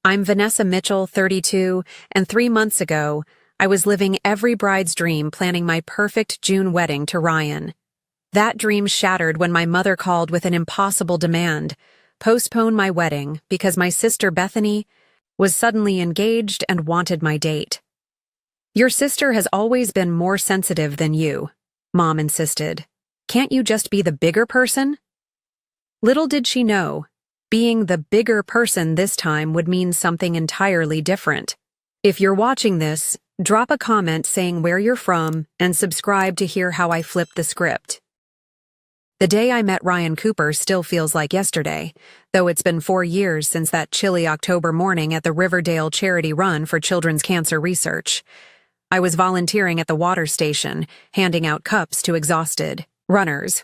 I'm Vanessa Mitchell, 32, and 3 months ago, I was living every bride's dream planning my perfect June wedding to Ryan. That dream shattered when my mother called with an impossible demand: postpone my wedding because my sister Bethany was suddenly engaged and wanted my date. Your sister has always been more sensitive than you, Mom insisted. Can't you just be the bigger person? Little did she know, being the bigger person this time would mean something entirely different. If you're watching this, drop a comment saying where you're from and subscribe to hear how I flipped the script. The day I met Ryan Cooper still feels like yesterday, though it's been 4 years since that chilly October morning at the Riverdale charity run for children's cancer research. I was volunteering at the water station, handing out cups to exhausted runners,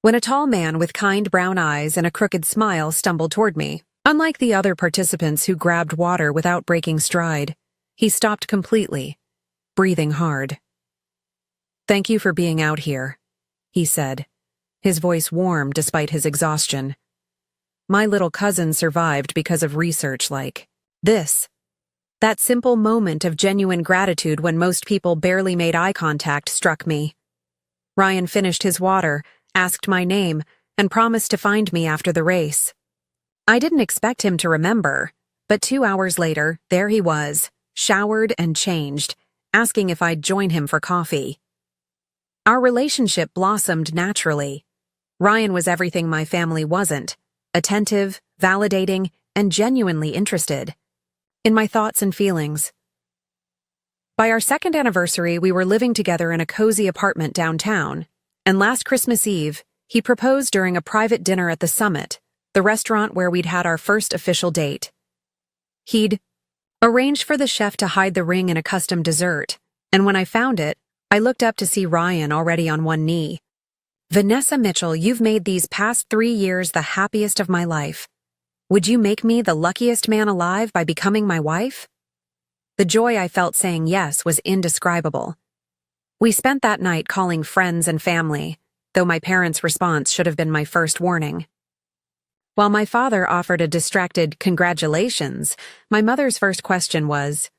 when a tall man with kind brown eyes and a crooked smile stumbled toward me. Unlike the other participants who grabbed water without breaking stride, he stopped completely, breathing hard. "Thank you for being out here," he said, his voice warm despite his exhaustion. "My little cousin survived because of research like this." That simple moment of genuine gratitude when most people barely made eye contact struck me. Ryan finished his water, asked my name, and promised to find me after the race. I didn't expect him to remember, but 2 hours later, there he was, showered and changed, asking if I'd join him for coffee. Our relationship blossomed naturally. Ryan was everything my family wasn't: attentive, validating, and genuinely interested in my thoughts and feelings. By our second anniversary, we were living together in a cozy apartment downtown, and last Christmas Eve, he proposed during a private dinner at the Summit, the restaurant where we'd had our first official date. He'd arranged for the chef to hide the ring in a custom dessert, and when I found it, I looked up to see Ryan already on one knee. "Vanessa Mitchell, you've made these past 3 years the happiest of my life. Would you make me the luckiest man alive by becoming my wife?" The joy I felt saying yes was indescribable. We spent that night calling friends and family, though my parents' response should have been my first warning. While my father offered a distracted congratulations, my mother's first question was,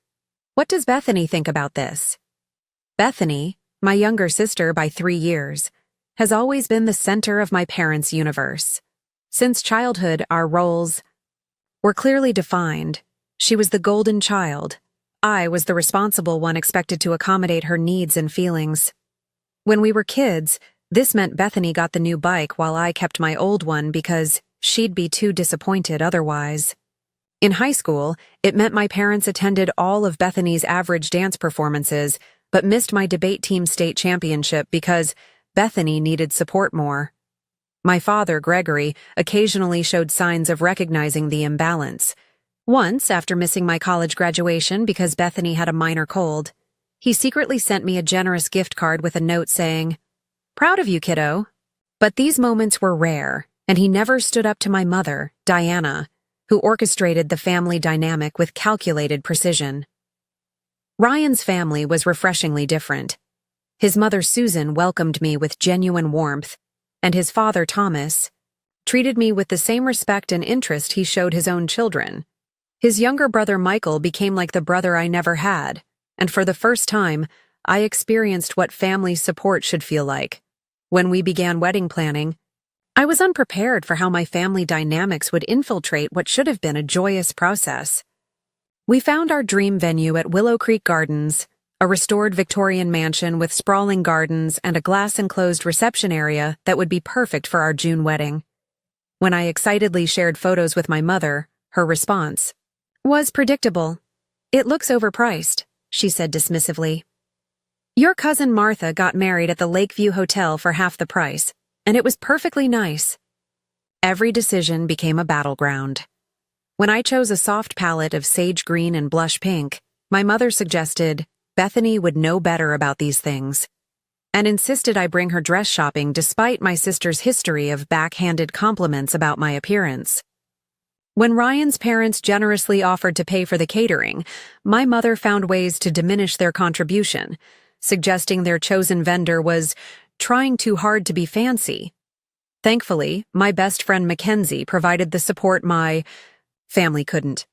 "What does Bethany think about this?" Bethany, my younger sister by 3 years, has always been the center of my parents' universe. Since childhood, our roles were clearly defined. She was the golden child. I was the responsible one expected to accommodate her needs and feelings. When we were kids, this meant Bethany got the new bike while I kept my old one because she'd be too disappointed otherwise. In high school, it meant my parents attended all of Bethany's average dance performances, but missed my debate team state championship because Bethany needed support more. My father, Gregory, occasionally showed signs of recognizing the imbalance. Once, after missing my college graduation because Bethany had a minor cold, he secretly sent me a generous gift card with a note saying, "Proud of you, kiddo." But these moments were rare, and he never stood up to my mother, Diana, who orchestrated the family dynamic with calculated precision. Ryan's family was refreshingly different. His mother, Susan, welcomed me with genuine warmth, and his father, Thomas, treated me with the same respect and interest he showed his own children. His younger brother, Michael, became like the brother I never had, and for the first time, I experienced what family support should feel like. When we began wedding planning, I was unprepared for how my family dynamics would infiltrate what should have been a joyous process. We found our dream venue at Willow Creek Gardens, a restored Victorian mansion with sprawling gardens and a glass-enclosed reception area that would be perfect for our June wedding. When I excitedly shared photos with my mother, her response was predictable. "It looks overpriced," she said dismissively. "Your cousin Martha got married at the Lakeview Hotel for half the price, and it was perfectly nice." Every decision became a battleground. When I chose a soft palette of sage green and blush pink, my mother suggested Bethany would know better about these things, and insisted I bring her dress shopping despite my sister's history of backhanded compliments about my appearance. When Ryan's parents generously offered to pay for the catering, my mother found ways to diminish their contribution, suggesting their chosen vendor was trying too hard to be fancy. Thankfully, my best friend Mackenzie provided the support my family couldn't.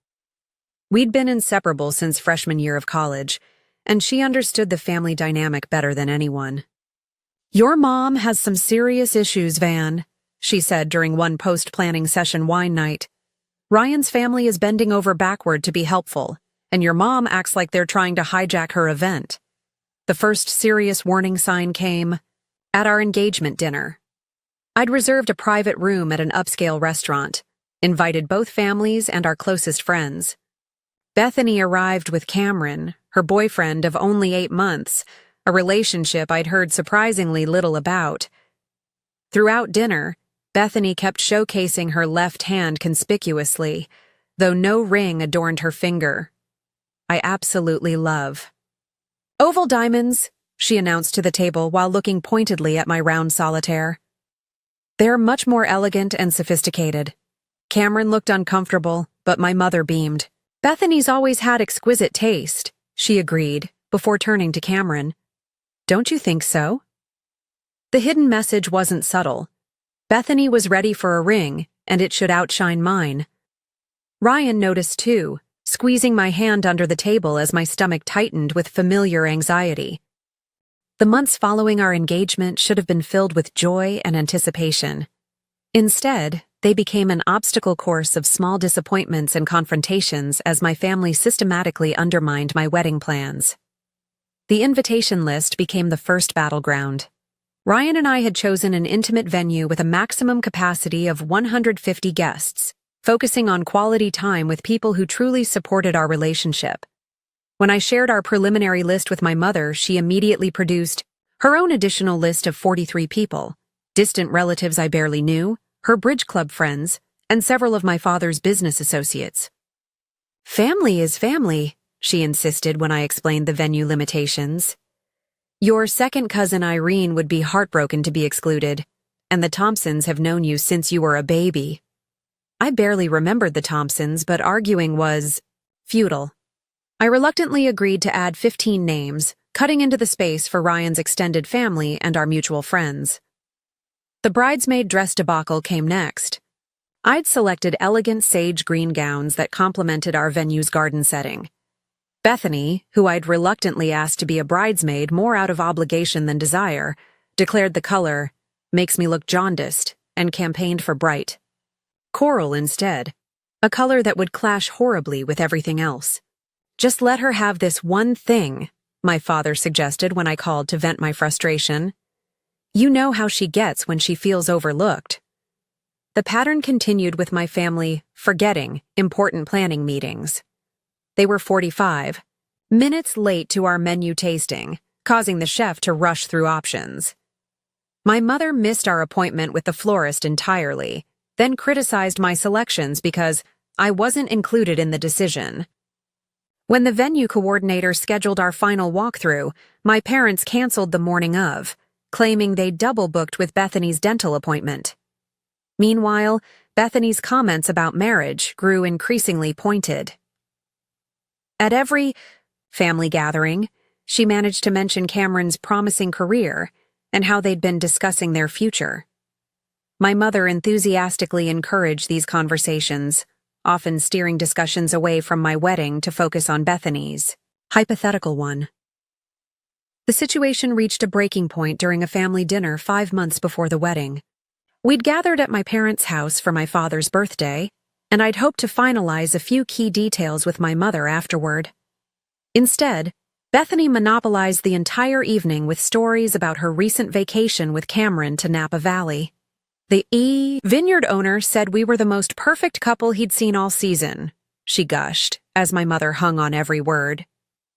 We'd been inseparable since freshman year of college, and she understood the family dynamic better than anyone. "Your mom has some serious issues, Van," she said during one post-planning session wine night. "Ryan's family is bending over backward to be helpful, and your mom acts like they're trying to hijack her event." The first serious warning sign came at our engagement dinner. I'd reserved a private room at an upscale restaurant, invited both families and our closest friends. Bethany arrived with Cameron, her boyfriend of only 8 months, a relationship I'd heard surprisingly little about. Throughout dinner, Bethany kept showcasing her left hand conspicuously, though no ring adorned her finger. "I absolutely love." "Oval diamonds," she announced to the table while looking pointedly at my round solitaire. "They're much more elegant and sophisticated." Cameron looked uncomfortable, but my mother beamed. "Bethany's always had exquisite taste," she agreed, before turning to Cameron. "Don't you think so?" The hidden message wasn't subtle. Bethany was ready for a ring, and it should outshine mine. Ryan noticed too, squeezing my hand under the table as my stomach tightened with familiar anxiety. The months following our engagement should have been filled with joy and anticipation. Instead, they became an obstacle course of small disappointments and confrontations as my family systematically undermined my wedding plans. The invitation list became the first battleground. Ryan and I had chosen an intimate venue with a maximum capacity of 150 guests, focusing on quality time with people who truly supported our relationship. When I shared our preliminary list with my mother, she immediately produced her own additional list of 43 people, distant relatives I barely knew, her bridge club friends, and several of my father's business associates. "Family is family," she insisted when I explained the venue limitations. "Your second cousin Irene would be heartbroken to be excluded, and the Thompsons have known you since you were a baby." I barely remembered the Thompsons, but arguing was futile. I reluctantly agreed to add 15 names, cutting into the space for Ryan's extended family and our mutual friends. The bridesmaid dress debacle came next. I'd selected elegant sage green gowns that complemented our venue's garden setting. Bethany, who I'd reluctantly asked to be a bridesmaid more out of obligation than desire, declared the color "makes me look jaundiced" and campaigned for bright coral instead, a color that would clash horribly with everything else. "Just let her have this one thing," my father suggested when I called to vent my frustration. "You know how she gets when she feels overlooked." The pattern continued with my family forgetting important planning meetings. They were 45 minutes late to our menu tasting, causing the chef to rush through options. My mother missed our appointment with the florist entirely, then criticized my selections because I wasn't included in the decision. When the venue coordinator scheduled our final walkthrough, my parents canceled the morning of, claiming they double-booked with Bethany's dental appointment. Meanwhile, Bethany's comments about marriage grew increasingly pointed. At every family gathering, she managed to mention Cameron's promising career and how they'd been discussing their future. My mother enthusiastically encouraged these conversations, often steering discussions away from my wedding to focus on Bethany's hypothetical one. The situation reached a breaking point during a family dinner 5 months before the wedding. We'd gathered at my parents' house for my father's birthday, and I'd hoped to finalize a few key details with my mother afterward. Instead, Bethany monopolized the entire evening with stories about her recent vacation with Cameron to Napa Valley. The vineyard owner said we were the most perfect couple he'd seen all season, she gushed, as my mother hung on every word.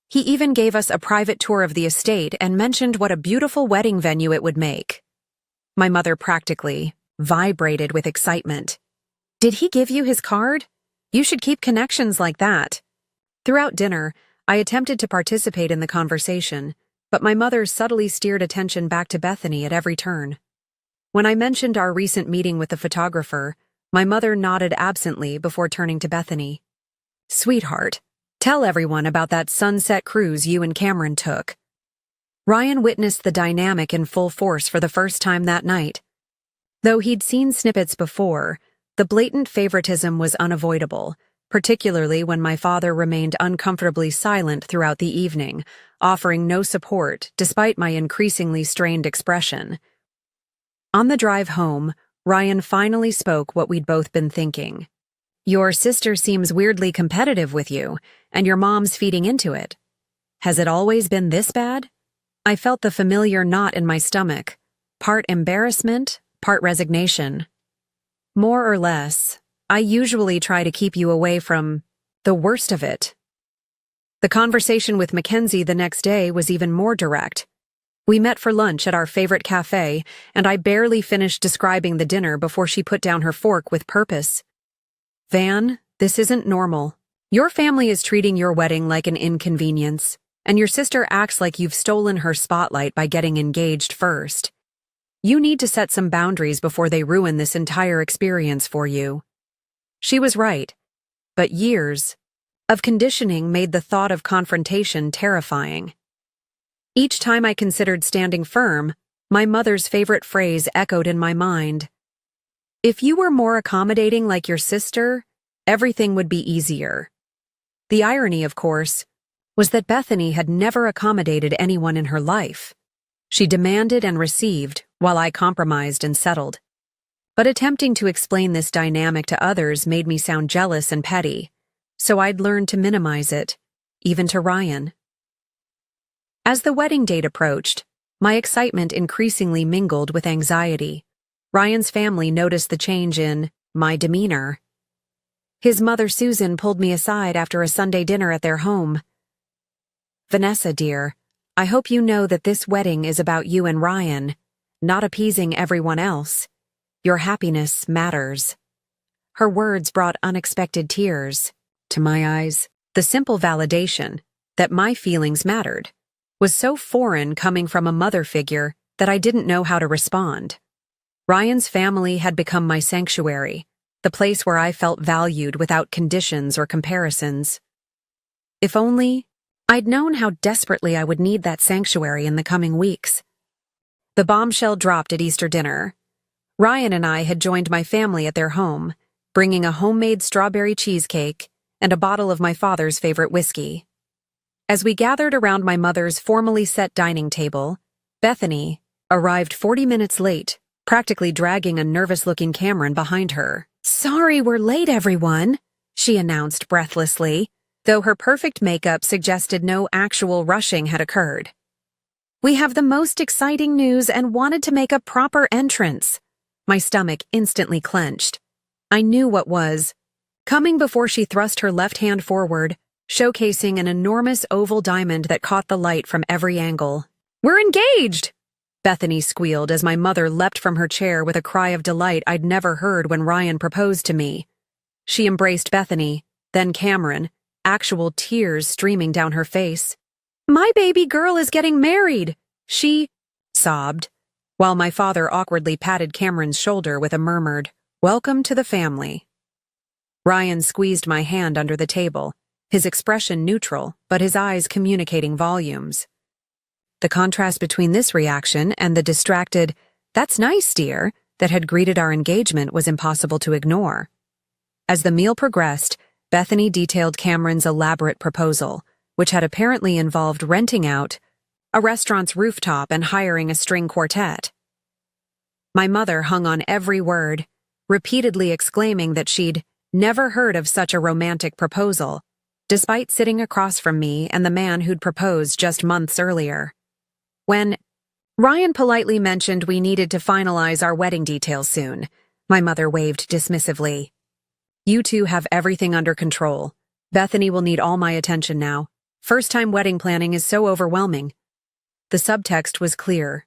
He even gave us a private tour of the estate and mentioned what a beautiful wedding venue it would make. My mother practically vibrated with excitement. "Did he give you his card? You should keep connections like that." Throughout dinner, I attempted to participate in the conversation, but my mother subtly steered attention back to Bethany at every turn. When I mentioned our recent meeting with the photographer, my mother nodded absently before turning to Bethany. "Sweetheart, tell everyone about that sunset cruise you and Cameron took." Ryan witnessed the dynamic in full force for the first time that night. Though he'd seen snippets before, the blatant favoritism was unavoidable, particularly when my father remained uncomfortably silent throughout the evening, offering no support despite my increasingly strained expression. On the drive home, Ryan finally spoke what we'd both been thinking. "Your sister seems weirdly competitive with you, and your mom's feeding into it. Has it always been this bad?" I felt the familiar knot in my stomach, part embarrassment, part resignation. "More or less. I usually try to keep you away from the worst of it." The conversation with Mackenzie the next day was even more direct. We met for lunch at our favorite cafe, and I barely finished describing the dinner before she put down her fork with purpose. "Van, this isn't normal. Your family is treating your wedding like an inconvenience, and your sister acts like you've stolen her spotlight by getting engaged first. You need to set some boundaries before they ruin this entire experience for you." She was right, but years of conditioning made the thought of confrontation terrifying. Each time I considered standing firm, my mother's favorite phrase echoed in my mind. "If you were more accommodating like your sister, everything would be easier." The irony, of course, was that Bethany had never accommodated anyone in her life. She demanded and received, while I compromised and settled. But attempting to explain this dynamic to others made me sound jealous and petty, so I'd learned to minimize it, even to Ryan. As the wedding date approached, my excitement increasingly mingled with anxiety. Ryan's family noticed the change in my demeanor. His mother Susan pulled me aside after a Sunday dinner at their home. "Vanessa, dear, I hope you know that this wedding is about you and Ryan, not appeasing everyone else. Your happiness matters." Her words brought unexpected tears. To my eyes, the simple validation that my feelings mattered was so foreign coming from a mother figure that I didn't know how to respond. Ryan's family had become my sanctuary, the place where I felt valued without conditions or comparisons. If only I'd known how desperately I would need that sanctuary in the coming weeks. The bombshell dropped at Easter dinner. Ryan and I had joined my family at their home, bringing a homemade strawberry cheesecake and a bottle of my father's favorite whiskey. As we gathered around my mother's formally set dining table, Bethany arrived 40 minutes late, practically dragging a nervous-looking Cameron behind her. "Sorry we're late, everyone," she announced breathlessly, though her perfect makeup suggested no actual rushing had occurred. "We have the most exciting news and wanted to make a proper entrance." My stomach instantly clenched. I knew what was coming before she thrust her left hand forward, showcasing an enormous oval diamond that caught the light from every angle. "We're engaged!" Bethany squealed as my mother leapt from her chair with a cry of delight I'd never heard when Ryan proposed to me. She embraced Bethany, then Cameron, actual tears streaming down her face. "My baby girl is getting married!" she sobbed, while my father awkwardly patted Cameron's shoulder with a murmured, "Welcome to the family." Ryan squeezed my hand under the table, his expression neutral, but his eyes communicating volumes. The contrast between this reaction and the distracted, "That's nice, dear," that had greeted our engagement was impossible to ignore. As the meal progressed, Bethany detailed Cameron's elaborate proposal, which had apparently involved renting out a restaurant's rooftop and hiring a string quartet. My mother hung on every word, repeatedly exclaiming that she'd never heard of such a romantic proposal, despite sitting across from me and the man who'd proposed just months earlier. When Ryan politely mentioned we needed to finalize our wedding details soon, my mother waved dismissively. "You two have everything under control. Bethany will need all my attention now. First-time wedding planning is so overwhelming." The subtext was clear.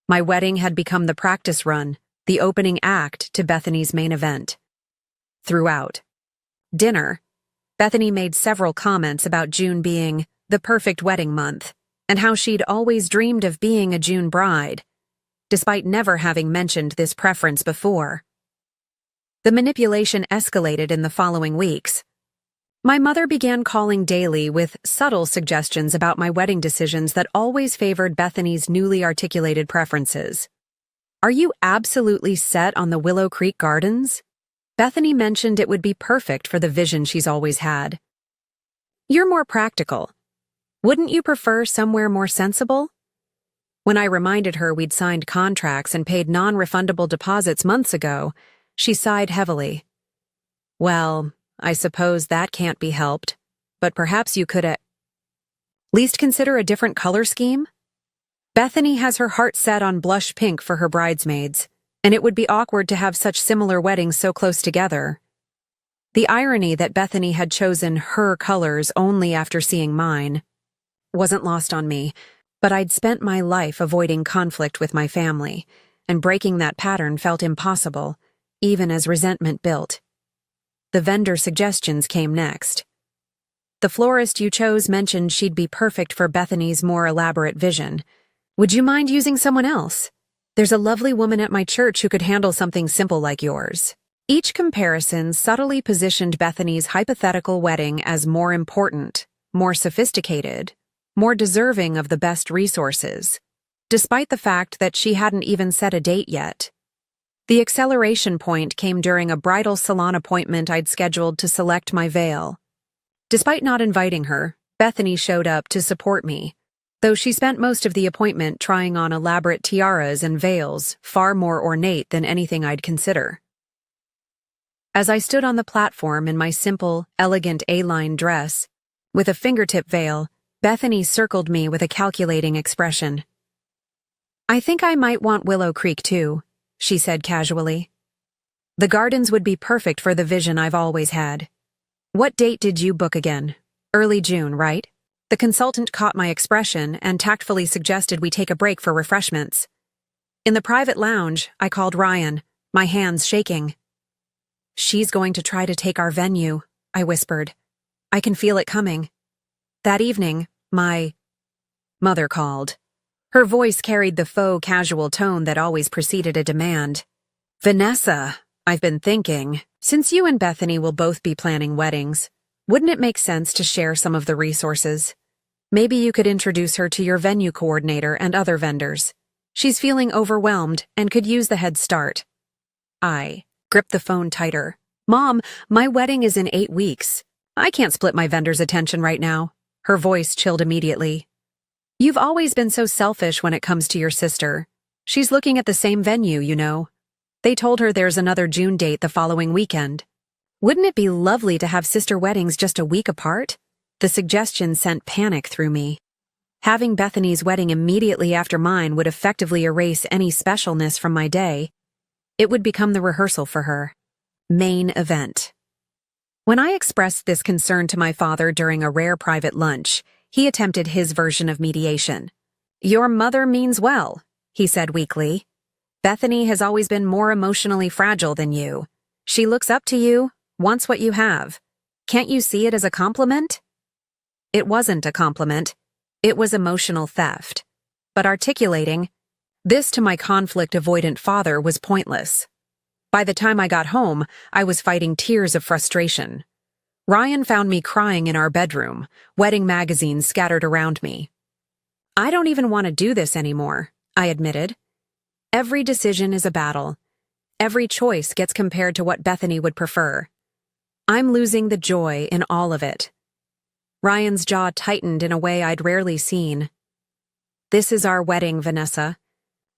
My wedding had become the practice run, the opening act to Bethany's main event. Throughout dinner, Bethany made several comments about June being the perfect wedding month, and how she'd always dreamed of being a June bride, despite never having mentioned this preference before. The manipulation escalated in the following weeks. My mother began calling daily with subtle suggestions about my wedding decisions that always favored Bethany's newly articulated preferences. "Are you absolutely set on the Willow Creek Gardens?" Bethany mentioned it would be perfect for the vision she's always had. You're more practical. Wouldn't you prefer somewhere more sensible? When I reminded her we'd signed contracts and paid non-refundable deposits months ago, she sighed heavily. Well, I suppose that can't be helped, but perhaps you could at least consider a different color scheme? Bethany has her heart set on blush pink for her bridesmaids, and it would be awkward to have such similar weddings so close together. The irony that Bethany had chosen her colors only after seeing mine wasn't lost on me, but I'd spent my life avoiding conflict with my family, and breaking that pattern felt impossible, even as resentment built. The vendor suggestions came next. The florist you chose mentioned she'd be perfect for Bethany's more elaborate vision. Would you mind using someone else? There's a lovely woman at my church who could handle something simple like yours. Each comparison subtly positioned Bethany's hypothetical wedding as more important, more sophisticated, more deserving of the best resources, despite the fact that she hadn't even set a date yet. The acceleration point came during a bridal salon appointment I'd scheduled to select my veil. Despite not inviting her, Bethany showed up to support me, though she spent most of the appointment trying on elaborate tiaras and veils, far more ornate than anything I'd consider. As I stood on the platform in my simple, elegant A-line dress, with a fingertip veil, Bethany circled me with a calculating expression. I think I might want Willow Creek too, she said casually. The gardens would be perfect for the vision I've always had. What date did you book again? Early June, right? The consultant caught my expression and tactfully suggested we take a break for refreshments. In the private lounge, I called Ryan, my hands shaking. She's going to try to take our venue, I whispered. I can feel it coming. That evening, my mother called. Her voice carried the faux casual tone that always preceded a demand. Vanessa, I've been thinking, since you and Bethany will both be planning weddings, wouldn't it make sense to share some of the resources? Maybe you could introduce her to your venue coordinator and other vendors. She's feeling overwhelmed and could use the head start. I gripped the phone tighter. Mom, my wedding is in 8 weeks. I can't split my vendor's attention right now. Her voice chilled immediately. You've always been so selfish when it comes to your sister. She's looking at the same venue, you know. They told her there's another June date the following weekend. Wouldn't it be lovely to have sister weddings just a week apart? The suggestion sent panic through me. Having Bethany's wedding immediately after mine would effectively erase any specialness from my day. It would become the rehearsal for her main event. When I expressed this concern to my father during a rare private lunch, he attempted his version of mediation. Your mother means well, he said weakly. Bethany has always been more emotionally fragile than you. She looks up to you, wants what you have. Can't you see it as a compliment? It wasn't a compliment. It was emotional theft. But articulating this to my conflict-avoidant father was pointless. By the time I got home, I was fighting tears of frustration. Ryan found me crying in our bedroom, wedding magazines scattered around me. I don't even want to do this anymore, I admitted. Every decision is a battle. Every choice gets compared to what Bethany would prefer. I'm losing the joy in all of it. Ryan's jaw tightened in a way I'd rarely seen. This is our wedding, Vanessa.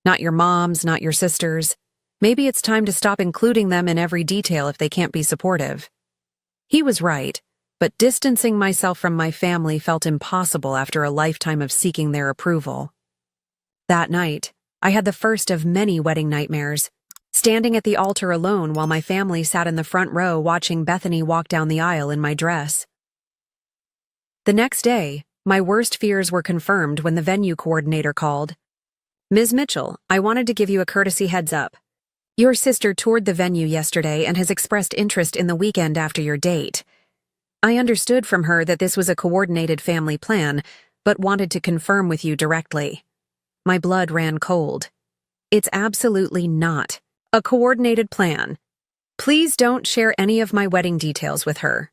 Not your mom's, not your sister's. Maybe it's time to stop including them in every detail if they can't be supportive. He was right, but distancing myself from my family felt impossible after a lifetime of seeking their approval. That night, I had the first of many wedding nightmares, standing at the altar alone while my family sat in the front row watching Bethany walk down the aisle in my dress. The next day, my worst fears were confirmed when the venue coordinator called. Ms. Mitchell, I wanted to give you a courtesy heads up. Your sister toured the venue yesterday and has expressed interest in the weekend after your date. I understood from her that this was a coordinated family plan, but wanted to confirm with you directly. My blood ran cold. It's absolutely not a coordinated plan. Please don't share any of my wedding details with her.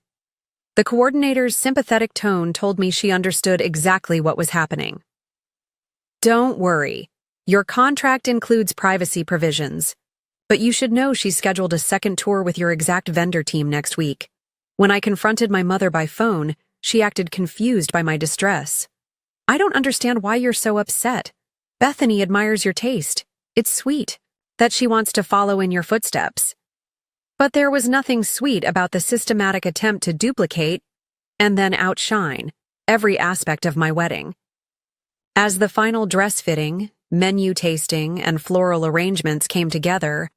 The coordinator's sympathetic tone told me she understood exactly what was happening. Don't worry. Your contract includes privacy provisions. But you should know she's scheduled a second tour with your exact vendor team next week. When I confronted my mother by phone, she acted confused by my distress. I don't understand why you're so upset. Bethany admires your taste. It's sweet that she wants to follow in your footsteps. But there was nothing sweet about the systematic attempt to duplicate and then outshine every aspect of my wedding. As the final dress fitting, menu tasting, and floral arrangements came together,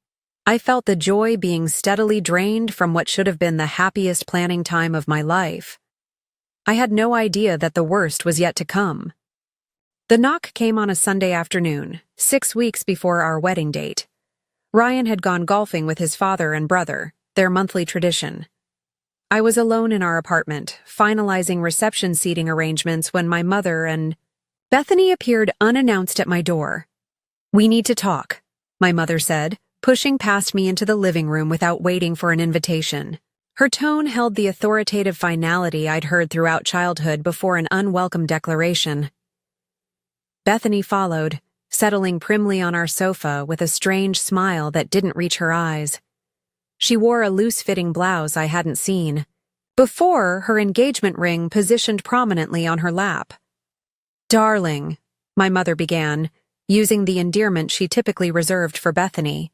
I felt the joy being steadily drained from what should have been the happiest planning time of my life. I had no idea that the worst was yet to come. The knock came on a Sunday afternoon, 6 weeks before our wedding date. Ryan had gone golfing with his father and brother, their monthly tradition. I was alone in our apartment, finalizing reception seating arrangements when my mother and Bethany appeared unannounced at my door. "We need to talk," my mother said, pushing past me into the living room without waiting for an invitation. Her tone held the authoritative finality I'd heard throughout childhood before an unwelcome declaration. Bethany followed, settling primly on our sofa with a strange smile that didn't reach her eyes. She wore a loose-fitting blouse I hadn't seen. Before, her engagement ring positioned prominently on her lap. "Darling," my mother began, using the endearment she typically reserved for Bethany.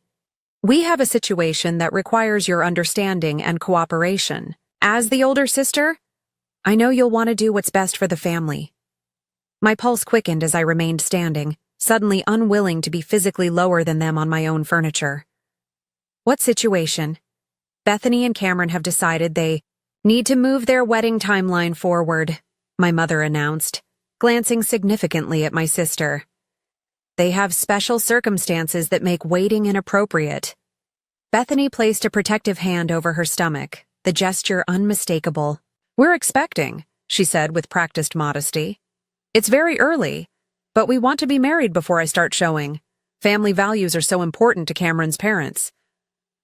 "We have a situation that requires your understanding and cooperation. As the older sister, I know you'll want to do what's best for the family." My pulse quickened as I remained standing, suddenly unwilling to be physically lower than them on my own furniture. "What situation?" "Bethany and Cameron have decided they need to move their wedding timeline forward," my mother announced, glancing significantly at my sister. "They have special circumstances that make waiting inappropriate." Bethany placed a protective hand over her stomach, the gesture unmistakable. "We're expecting," she said with practiced modesty. "It's very early, but we want to be married before I start showing. Family values are so important to Cameron's parents."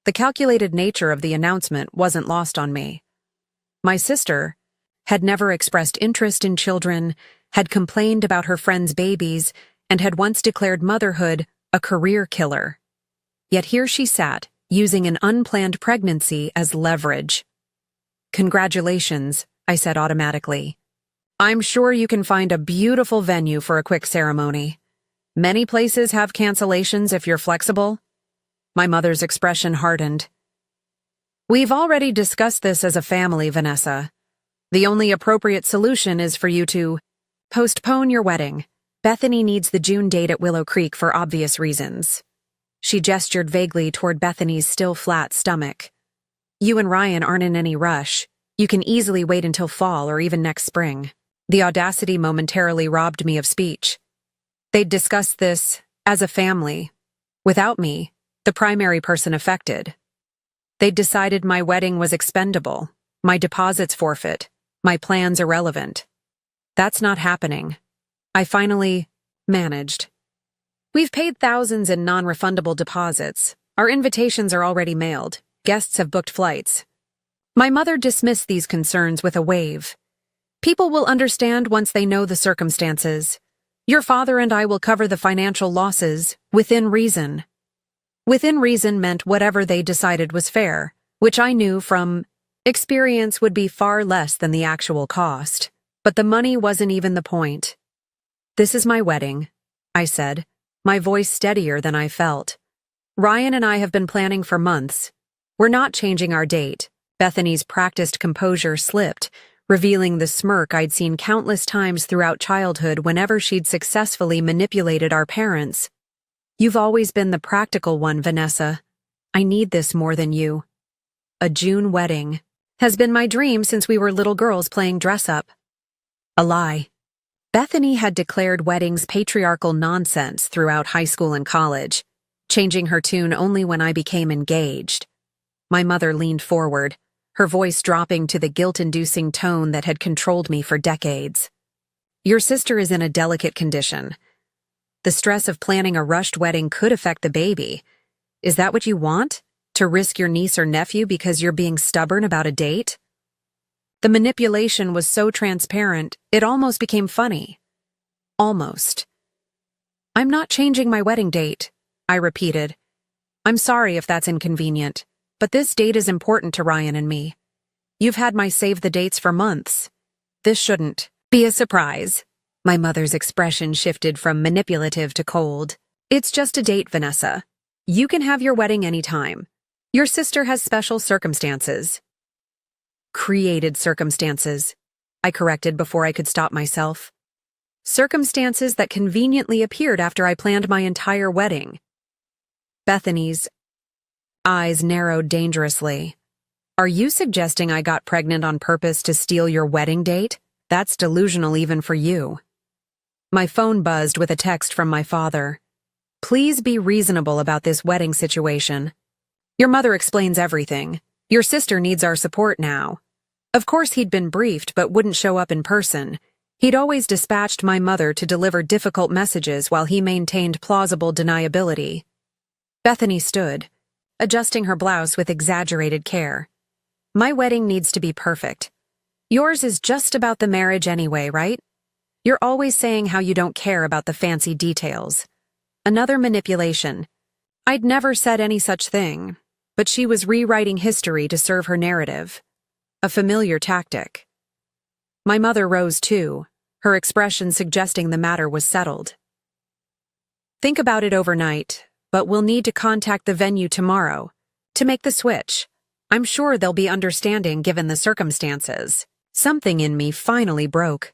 The calculated nature of the announcement wasn't lost on me. My sister had never expressed interest in children, had complained about her friends' babies, and had once declared motherhood a career killer. Yet here she sat, using an unplanned pregnancy as leverage. "Congratulations," I said automatically. "I'm sure you can find a beautiful venue for a quick ceremony. Many places have cancellations if you're flexible." My mother's expression hardened. "We've already discussed this as a family, Vanessa. The only appropriate solution is for you to postpone your wedding. Bethany needs the June date at Willow Creek for obvious reasons." She gestured vaguely toward Bethany's still flat stomach. "You and Ryan aren't in any rush. You can easily wait until fall or even next spring." The audacity momentarily robbed me of speech. They'd discussed this as a family, without me, the primary person affected. They'd decided my wedding was expendable, my deposits forfeit, my plans irrelevant. That's not happening. I finally managed. "We've paid thousands in non-refundable deposits. Our invitations are already mailed. Guests have booked flights." My mother dismissed these concerns with a wave. "People will understand once they know the circumstances. Your father and I will cover the financial losses within reason." Within reason meant whatever they decided was fair, which I knew from experience would be far less than the actual cost. But the money wasn't even the point. "This is my wedding," I said, my voice steadier than I felt. "Ryan and I have been planning for months. We're not changing our date." Bethany's practiced composure slipped, revealing the smirk I'd seen countless times throughout childhood whenever she'd successfully manipulated our parents. "You've always been the practical one, Vanessa. I need this more than you. A June wedding has been my dream since we were little girls playing dress-up." A lie. Bethany had declared weddings patriarchal nonsense throughout high school and college, changing her tune only when I became engaged. My mother leaned forward, her voice dropping to the guilt-inducing tone that had controlled me for decades. "Your sister is in a delicate condition. The stress of planning a rushed wedding could affect the baby. Is that what you want? To risk your niece or nephew because you're being stubborn about a date?" The manipulation was so transparent, it almost became funny. Almost. "I'm not changing my wedding date," I repeated, I'm sorry if that's inconvenient, but this date is important to Ryan and me. You've had my save the dates for months. This shouldn't be a surprise. My mother's expression shifted from manipulative to cold. It's just a date, Vanessa. You can have your wedding anytime. Your sister has special circumstances. Created circumstances, I corrected before I could stop myself. Circumstances that conveniently appeared after I planned my entire wedding. Bethany's eyes narrowed dangerously. Are you suggesting I got pregnant on purpose to steal your wedding date? That's delusional even for you. My phone buzzed with a text from my father. Please be reasonable about this wedding situation. Your mother explains everything. Your sister needs our support now. Of course he'd been briefed but wouldn't show up in person. He'd always dispatched my mother to deliver difficult messages while he maintained plausible deniability. Bethany stood, adjusting her blouse with exaggerated care. My wedding needs to be perfect. Yours is just about the marriage anyway, right? You're always saying how you don't care about the fancy details. Another manipulation. I'd never said any such thing, but she was rewriting history to serve her narrative. A familiar tactic. My mother rose too, her expression suggesting the matter was settled. Think about it overnight, but we'll need to contact the venue tomorrow to make the switch. I'm sure they'll be understanding given the circumstances. Something in me finally broke.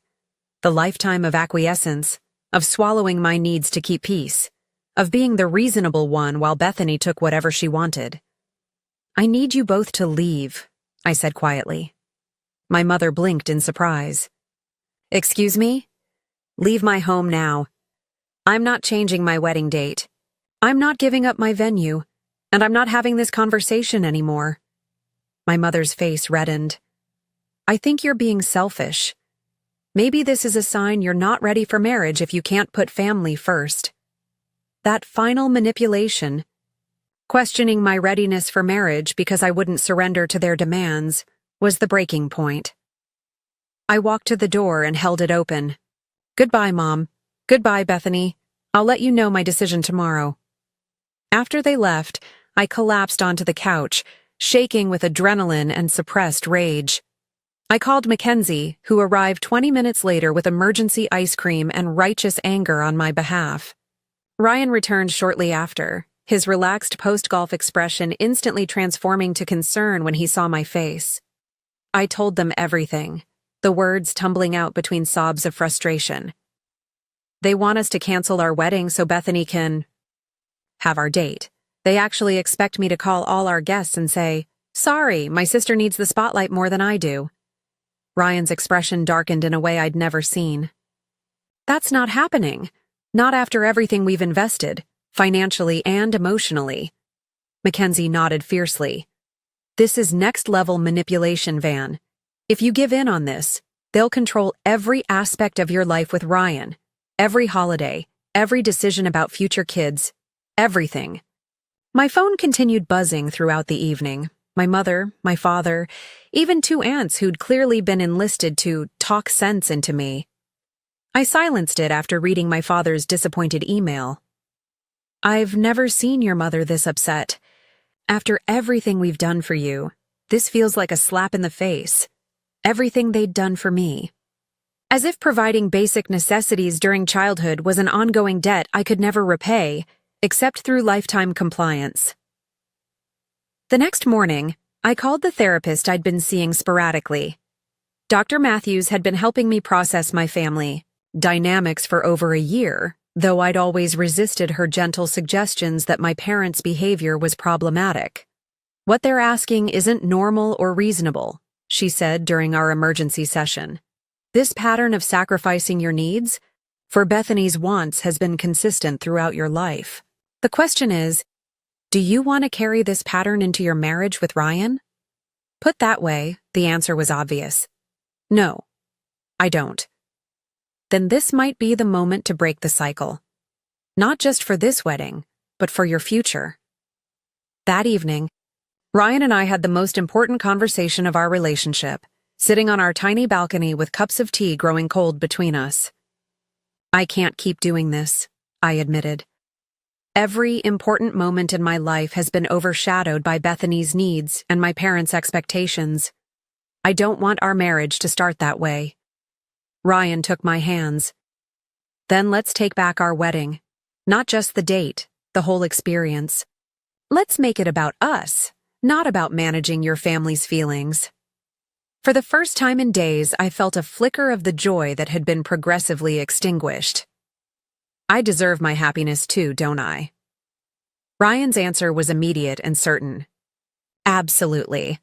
The lifetime of acquiescence, of swallowing my needs to keep peace, of being the reasonable one while Bethany took whatever she wanted. I need you both to leave, I said quietly. My mother blinked in surprise. Excuse me? Leave my home now. I'm not changing my wedding date. I'm not giving up my venue, and I'm not having this conversation anymore. My mother's face reddened. I think you're being selfish. Maybe this is a sign you're not ready for marriage if you can't put family first. That final manipulation, questioning my readiness for marriage because I wouldn't surrender to their demands, was the breaking point. I walked to the door and held it open. Goodbye, Mom. Goodbye, Bethany. I'll let you know my decision tomorrow. After they left, I collapsed onto the couch, shaking with adrenaline and suppressed rage. I called Mackenzie, who arrived 20 minutes later with emergency ice cream and righteous anger on my behalf. Ryan returned shortly after, his relaxed post-golf expression instantly transforming to concern when he saw my face. I told them everything, the words tumbling out between sobs of frustration. They want us to cancel our wedding so Bethany can have our date. They actually expect me to call all our guests and say, "Sorry, my sister needs the spotlight more than I do." Ryan's expression darkened in a way I'd never seen. That's not happening. Not after everything we've invested, financially and emotionally. Mackenzie nodded fiercely. This is next-level manipulation, Van. If you give in on this, they'll control every aspect of your life with Ryan. Every holiday, every decision about future kids, everything. My phone continued buzzing throughout the evening. My mother, my father, even 2 aunts who'd clearly been enlisted to talk sense into me. I silenced it after reading my father's disappointed email. I've never seen your mother this upset. After everything we've done for you, this feels like a slap in the face. Everything they'd done for me. As if providing basic necessities during childhood was an ongoing debt I could never repay, except through lifetime compliance. The next morning, I called the therapist I'd been seeing sporadically. Dr. Matthews had been helping me process my family dynamics for over a year, though I'd always resisted her gentle suggestions that my parents' behavior was problematic. What they're asking isn't normal or reasonable, she said during our emergency session. This pattern of sacrificing your needs for Bethany's wants has been consistent throughout your life. The question is, do you want to carry this pattern into your marriage with Ryan? Put that way, the answer was obvious. No, I don't. Then this might be the moment to break the cycle. Not just for this wedding, but for your future. That evening, Ryan and I had the most important conversation of our relationship, sitting on our tiny balcony with cups of tea growing cold between us. I can't keep doing this, I admitted. Every important moment in my life has been overshadowed by Bethany's needs and my parents' expectations. I don't want our marriage to start that way. Ryan took my hands. Then let's take back our wedding. Not just the date, the whole experience. Let's make it about us, not about managing your family's feelings. For the first time in days, I felt a flicker of the joy that had been progressively extinguished. I deserve my happiness too, don't I? Ryan's answer was immediate and certain. Absolutely.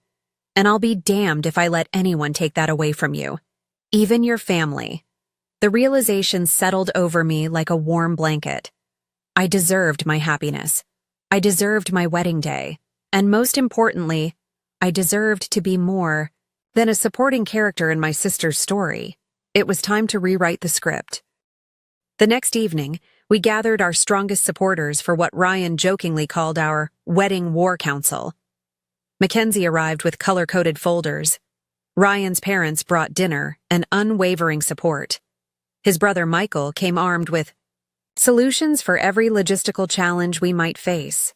And I'll be damned if I let anyone take that away from you. Even your family. The realization settled over me like a warm blanket. I deserved my happiness. I deserved my wedding day. And most importantly, I deserved to be more than a supporting character in my sister's story. It was time to rewrite the script. The next evening, we gathered our strongest supporters for what Ryan jokingly called our Wedding War Council. Mackenzie arrived with color-coded folders. Ryan's parents brought dinner and unwavering support. His brother Michael came armed with solutions for every logistical challenge we might face.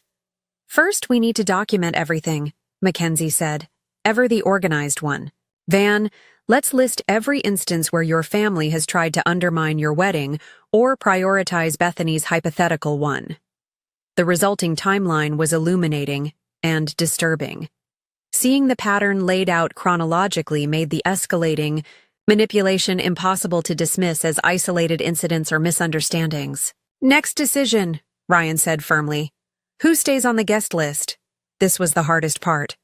First, we need to document everything, Mackenzie said, ever the organized one. Van, let's list every instance where your family has tried to undermine your wedding or prioritize Bethany's hypothetical one. The resulting timeline was illuminating and disturbing. Seeing the pattern laid out chronologically made the escalating manipulation impossible to dismiss as isolated incidents or misunderstandings. Next decision, Ryan said firmly. Who stays on the guest list? This was the hardest part.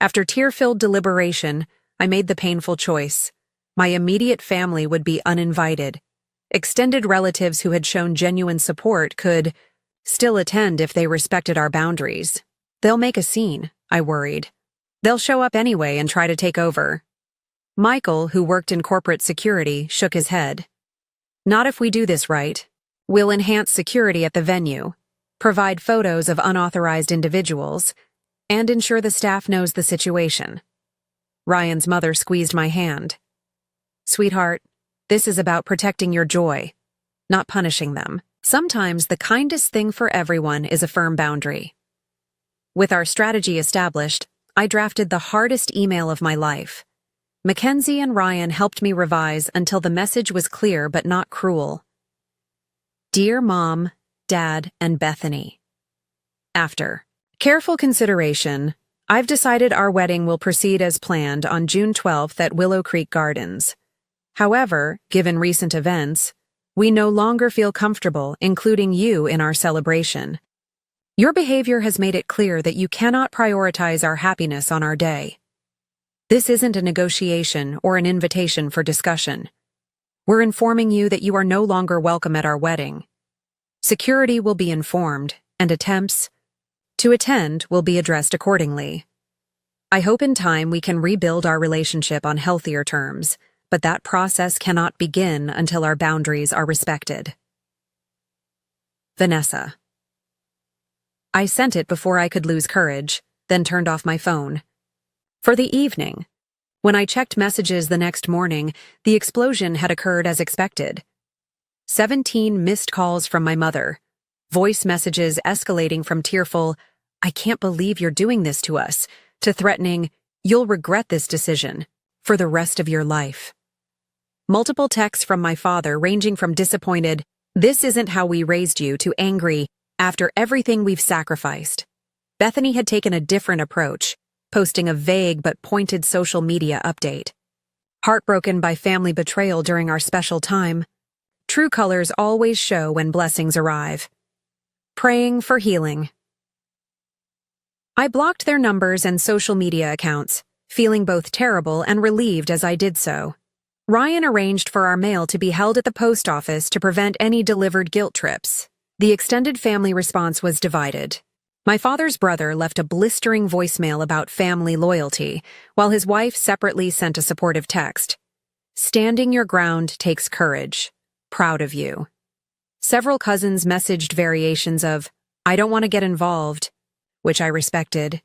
After tear-filled deliberation, I made the painful choice. My immediate family would be uninvited. Extended relatives who had shown genuine support could still attend if they respected our boundaries. They'll make a scene, I worried. They'll show up anyway and try to take over. Michael, who worked in corporate security, shook his head. Not if we do this right. We'll enhance security at the venue, provide photos of unauthorized individuals, and ensure the staff knows the situation. Ryan's mother squeezed my hand. Sweetheart, this is about protecting your joy, not punishing them. Sometimes the kindest thing for everyone is a firm boundary. With our strategy established, I drafted the hardest email of my life. Mackenzie and Ryan helped me revise until the message was clear but not cruel. Dear Mom, Dad, and Bethany. After careful consideration, I've decided our wedding will proceed as planned on June 12th at Willow Creek Gardens. However, given recent events, we no longer feel comfortable including you in our celebration. Your behavior has made it clear that you cannot prioritize our happiness on our day. This isn't a negotiation or an invitation for discussion. We're informing you that you are no longer welcome at our wedding. Security will be informed, and attempts to attend will be addressed accordingly. I hope in time we can rebuild our relationship on healthier terms, but that process cannot begin until our boundaries are respected. Vanessa. I sent it before I could lose courage, then turned off my phone. For the evening, when I checked messages the next morning, the explosion had occurred as expected. 17 missed calls from my mother, voice messages escalating from tearful, "I can't believe you're doing this to us," to threatening, "You'll regret this decision for the rest of your life." Multiple texts from my father ranging from disappointed, "This isn't how we raised you," to angry, "After everything we've sacrificed." Bethany had taken a different approach, posting a vague but pointed social media update. Heartbroken by family betrayal during our special time, true colors always show when blessings arrive. Praying for healing. I blocked their numbers and social media accounts, feeling both terrible and relieved as I did so. Ryan arranged for our mail to be held at the post office to prevent any delivered guilt trips. The extended family response was divided. My father's brother left a blistering voicemail about family loyalty, while his wife separately sent a supportive text. "Standing your ground takes courage. Proud of you." Several cousins messaged variations of, "I don't want to get involved," which I respected.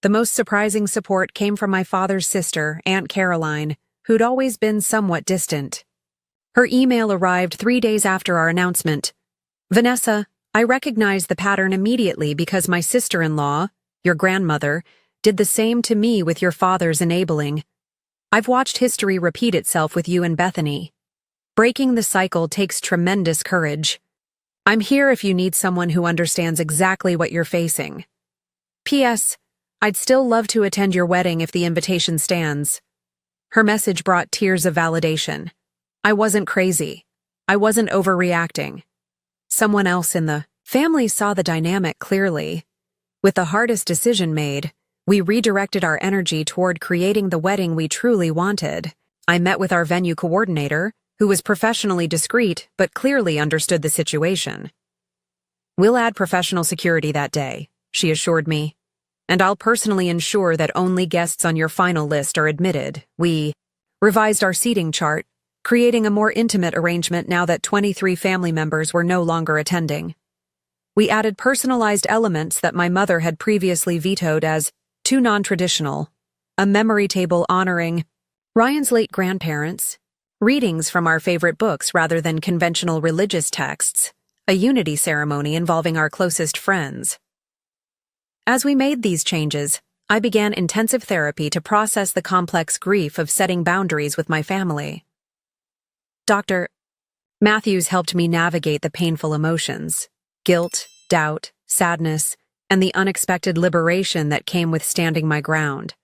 The most surprising support came from my father's sister, Aunt Caroline, who'd always been somewhat distant. Her email arrived 3 days after our announcement. "Vanessa, I recognized the pattern immediately because my sister-in-law, your grandmother, did the same to me with your father's enabling. I've watched history repeat itself with you and Bethany. Breaking the cycle takes tremendous courage. I'm here if you need someone who understands exactly what you're facing. P.S. I'd still love to attend your wedding if the invitation stands. Her message brought tears of validation. I wasn't crazy. I wasn't overreacting. Someone else in the family saw the dynamic clearly. With the hardest decision made, we redirected our energy toward creating the wedding we truly wanted. I met with our venue coordinator, who was professionally discreet but clearly understood the situation. We'll add professional security that day, she assured me. And I'll personally ensure that only guests on your final list are admitted. We revised our seating chart, creating a more intimate arrangement now that 23 family members were no longer attending. We added personalized elements that my mother had previously vetoed as too non-traditional, a memory table honoring Ryan's late grandparents, readings from our favorite books rather than conventional religious texts, a unity ceremony involving our closest friends. As we made these changes, I began intensive therapy to process the complex grief of setting boundaries with my family. Dr. Matthews helped me navigate the painful emotions, guilt, doubt, sadness, and the unexpected liberation that came with standing my ground.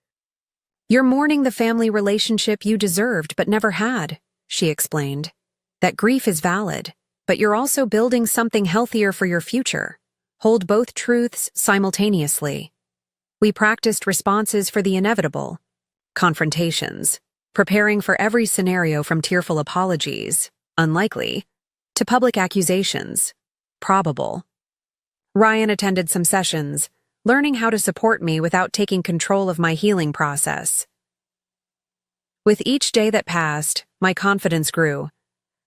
You're mourning the family relationship you deserved but never had, she explained. That grief is valid, but you're also building something healthier for your future. Hold both truths simultaneously. We practiced responses for the inevitable, confrontations, preparing for every scenario from tearful apologies, unlikely, to public accusations, probable. Ryan attended some sessions, learning how to support me without taking control of my healing process. With each day that passed, my confidence grew.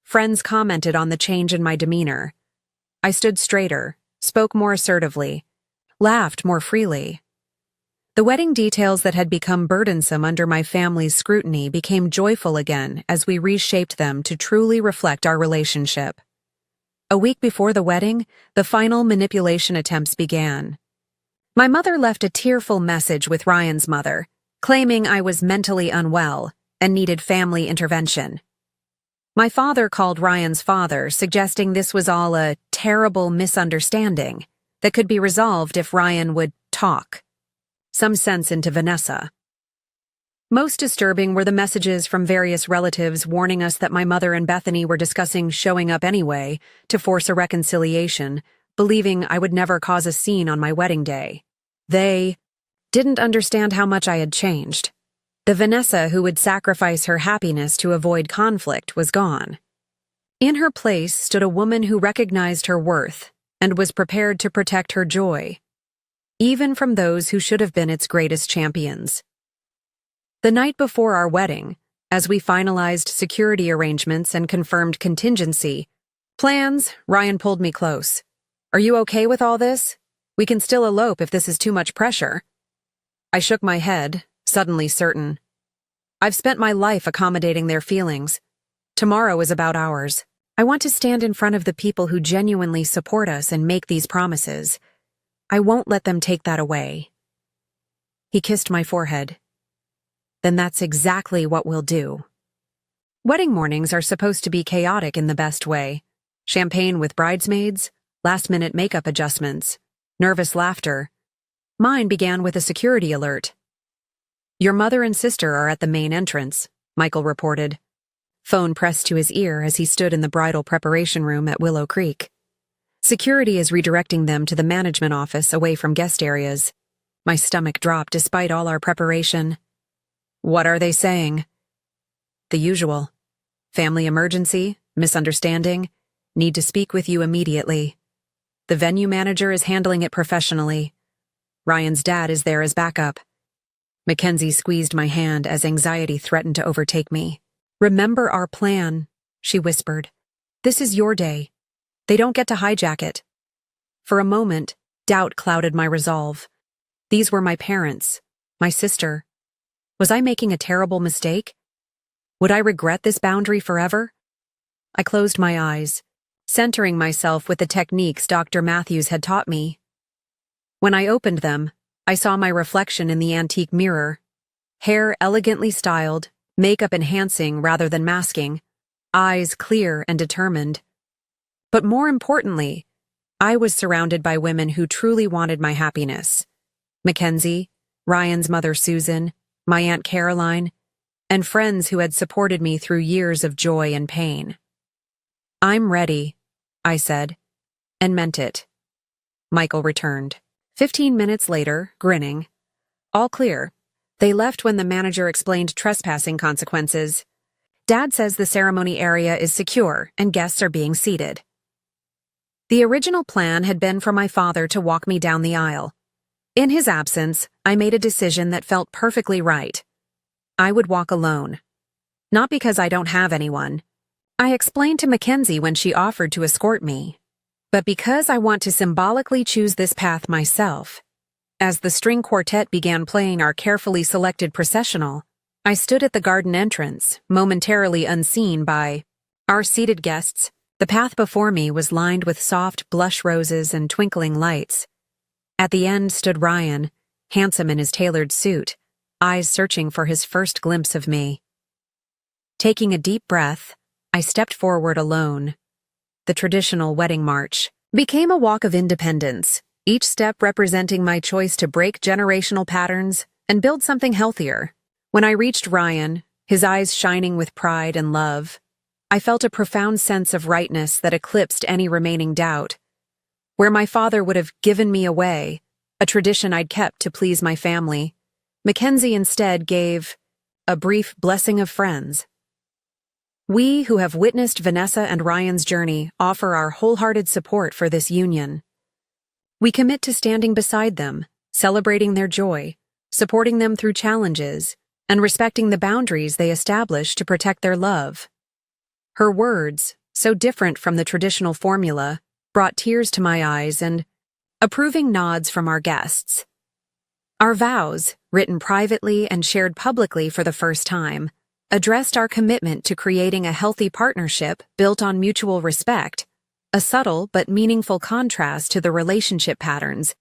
Friends commented on the change in my demeanor. I stood straighter, spoke more assertively, laughed more freely. The wedding details that had become burdensome under my family's scrutiny became joyful again as we reshaped them to truly reflect our relationship. A week before the wedding, the final manipulation attempts began. My mother left a tearful message with Ryan's mother, claiming I was mentally unwell and needed family intervention. My father called Ryan's father, suggesting this was all a terrible misunderstanding that could be resolved if Ryan would talk. Some sense into Vanessa. Most disturbing were the messages from various relatives warning us that my mother and Bethany were discussing showing up anyway to force a reconciliation, believing I would never cause a scene on my wedding day. They didn't understand how much I had changed. The Vanessa who would sacrifice her happiness to avoid conflict was gone. In her place stood a woman who recognized her worth and was prepared to protect her joy, even from those who should have been its greatest champions. The night before our wedding, as we finalized security arrangements and confirmed contingency plans, Ryan pulled me close. Are you okay with all this? We can still elope if this is too much pressure. I shook my head, suddenly certain. I've spent my life accommodating their feelings. Tomorrow is about ours. I want to stand in front of the people who genuinely support us and make these promises. I won't let them take that away. He kissed my forehead. Then that's exactly what we'll do. Wedding mornings are supposed to be chaotic in the best way. Champagne with bridesmaids, last-minute makeup adjustments, nervous laughter. Mine began with a security alert. Your mother and sister are at the main entrance, Michael reported. Phone pressed to his ear as he stood in the bridal preparation room at Willow Creek. Security is redirecting them to the management office away from guest areas. My stomach dropped despite all our preparation. What are they saying? The usual. Family emergency, misunderstanding, need to speak with you immediately. The venue manager is handling it professionally. Ryan's dad is there as backup. Mackenzie squeezed my hand as anxiety threatened to overtake me. Remember our plan, she whispered. This is your day. They don't get to hijack it. For a moment, doubt clouded my resolve. These were my parents, my sister. Was I making a terrible mistake? Would I regret this boundary forever? I closed my eyes, centering myself with the techniques Dr. Matthews had taught me. When I opened them, I saw my reflection in the antique mirror. Hair elegantly styled, makeup enhancing rather than masking, eyes clear and determined. But more importantly, I was surrounded by women who truly wanted my happiness. Mackenzie, Ryan's mother Susan, my Aunt Caroline, and friends who had supported me through years of joy and pain. "I'm ready," I said, and meant it. Michael returned. 15 minutes later, grinning. "All clear." They left when the manager explained trespassing consequences. "Dad says the ceremony area is secure and guests are being seated." The original plan had been for my father to walk me down the aisle. In his absence, I made a decision that felt perfectly right. I would walk alone. Not because I don't have anyone. I explained to Mackenzie when she offered to escort me. But because I want to symbolically choose this path myself. As the string quartet began playing our carefully selected processional, I stood at the garden entrance, momentarily unseen by our seated guests. The path before me was lined with soft blush roses and twinkling lights. At the end stood Ryan, handsome in his tailored suit, eyes searching for his first glimpse of me. Taking a deep breath, I stepped forward alone. The traditional wedding march became a walk of independence, each step representing my choice to break generational patterns and build something healthier. When I reached Ryan, his eyes shining with pride and love, I felt a profound sense of rightness that eclipsed any remaining doubt. Where my father would have given me away, a tradition I'd kept to please my family, Mackenzie instead gave a brief blessing of friends. We who have witnessed Vanessa and Ryan's journey offer our wholehearted support for this union. We commit to standing beside them, celebrating their joy, supporting them through challenges, and respecting the boundaries they establish to protect their love. Her words, so different from the traditional formula, brought tears to my eyes and approving nods from our guests. Our vows, written privately and shared publicly for the first time, addressed our commitment to creating a healthy partnership built on mutual respect, a subtle but meaningful contrast to the relationship patterns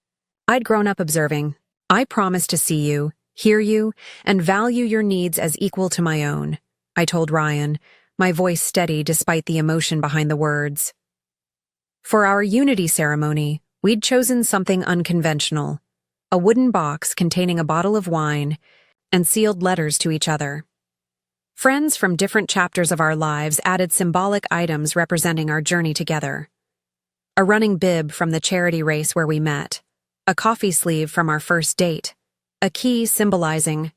I'd grown up observing. "I promise to see you, hear you, and value your needs as equal to my own," I told Ryan, my voice steady despite the emotion behind the words. For our unity ceremony, we'd chosen something unconventional, a wooden box containing a bottle of wine and sealed letters to each other. Friends from different chapters of our lives added symbolic items representing our journey together. A running bib from the charity race where we met, a coffee sleeve from our first date, a key symbolizing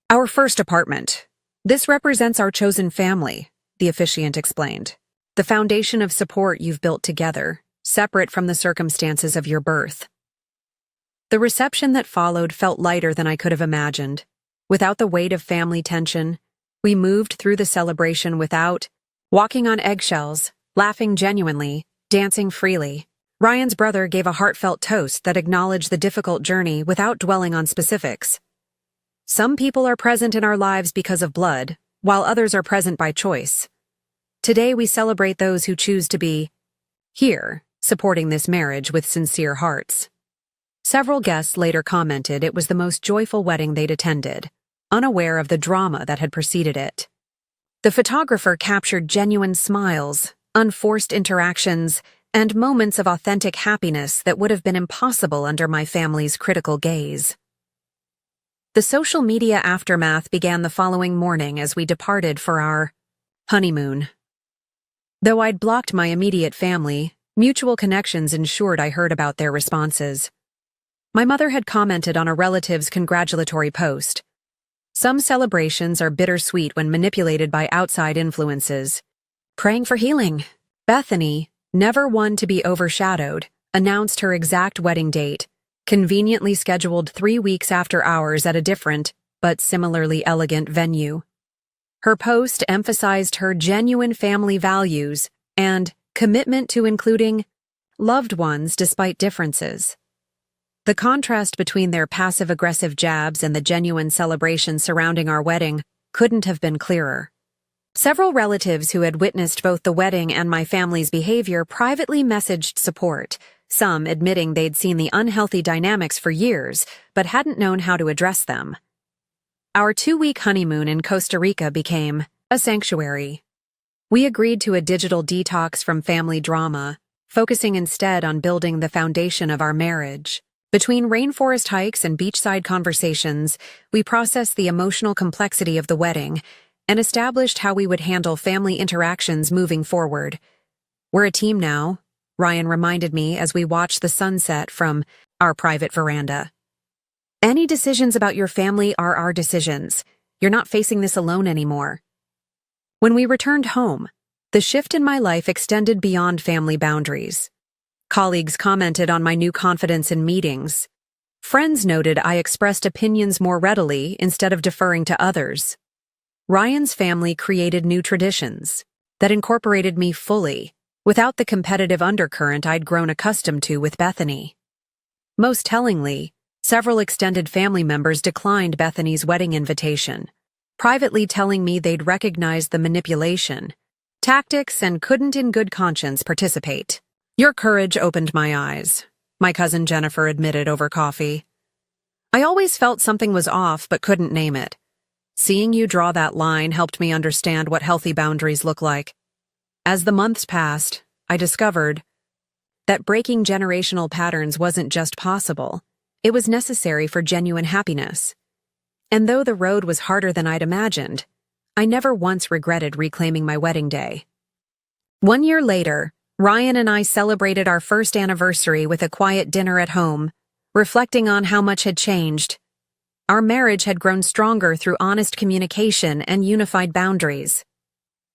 our first apartment. "This represents our chosen family," the officiant explained. "The foundation of support you've built together, separate from the circumstances of your birth." The reception that followed felt lighter than I could have imagined. Without the weight of family tension, we moved through the celebration without walking on eggshells, laughing genuinely, dancing freely. Ryan's brother gave a heartfelt toast that acknowledged the difficult journey without dwelling on specifics. Some people are present in our lives because of blood, while others are present by choice. Today we celebrate those who choose to be here, supporting this marriage with sincere hearts. Several guests later commented it was the most joyful wedding they'd attended, unaware of the drama that had preceded it. The photographer captured genuine smiles, unforced interactions, and moments of authentic happiness that would have been impossible under my family's critical gaze. The social media aftermath began the following morning as we departed for our honeymoon. Though I'd blocked my immediate family, mutual connections ensured I heard about their responses. My mother had commented on a relative's congratulatory post. "Some celebrations are bittersweet when manipulated by outside influences. Praying for healing." Bethany, never one to be overshadowed, announced her exact wedding date, conveniently scheduled 3 weeks after ours at a different, but similarly elegant venue. Her post emphasized her genuine family values and commitment to including loved ones despite differences. The contrast between their passive-aggressive jabs and the genuine celebration surrounding our wedding couldn't have been clearer. Several relatives who had witnessed both the wedding and my family's behavior privately messaged support, some admitting they'd seen the unhealthy dynamics for years but hadn't known how to address them. Our 2-week honeymoon in Costa Rica became a sanctuary. We agreed to a digital detox from family drama, focusing instead on building the foundation of our marriage. Between rainforest hikes and beachside conversations, we processed the emotional complexity of the wedding and established how we would handle family interactions moving forward. "We're a team now," Ryan reminded me as we watched the sunset from our private veranda. "Any decisions about your family are our decisions. You're not facing this alone anymore." When we returned home, the shift in my life extended beyond family boundaries. Colleagues commented on my new confidence in meetings. Friends noted I expressed opinions more readily instead of deferring to others. Ryan's family created new traditions that incorporated me fully, without the competitive undercurrent I'd grown accustomed to with Bethany. Most tellingly, several extended family members declined Bethany's wedding invitation, privately telling me they'd recognized the manipulation, tactics, and couldn't in good conscience participate. "Your courage opened my eyes," my cousin Jennifer admitted over coffee. "I always felt something was off but couldn't name it. Seeing you draw that line helped me understand what healthy boundaries look like." As the months passed, I discovered that breaking generational patterns wasn't just possible, it was necessary for genuine happiness. And though the road was harder than I'd imagined, I never once regretted reclaiming my wedding day. 1 year later, Ryan and I celebrated our first anniversary with a quiet dinner at home, reflecting on how much had changed. Our marriage had grown stronger through honest communication and unified boundaries.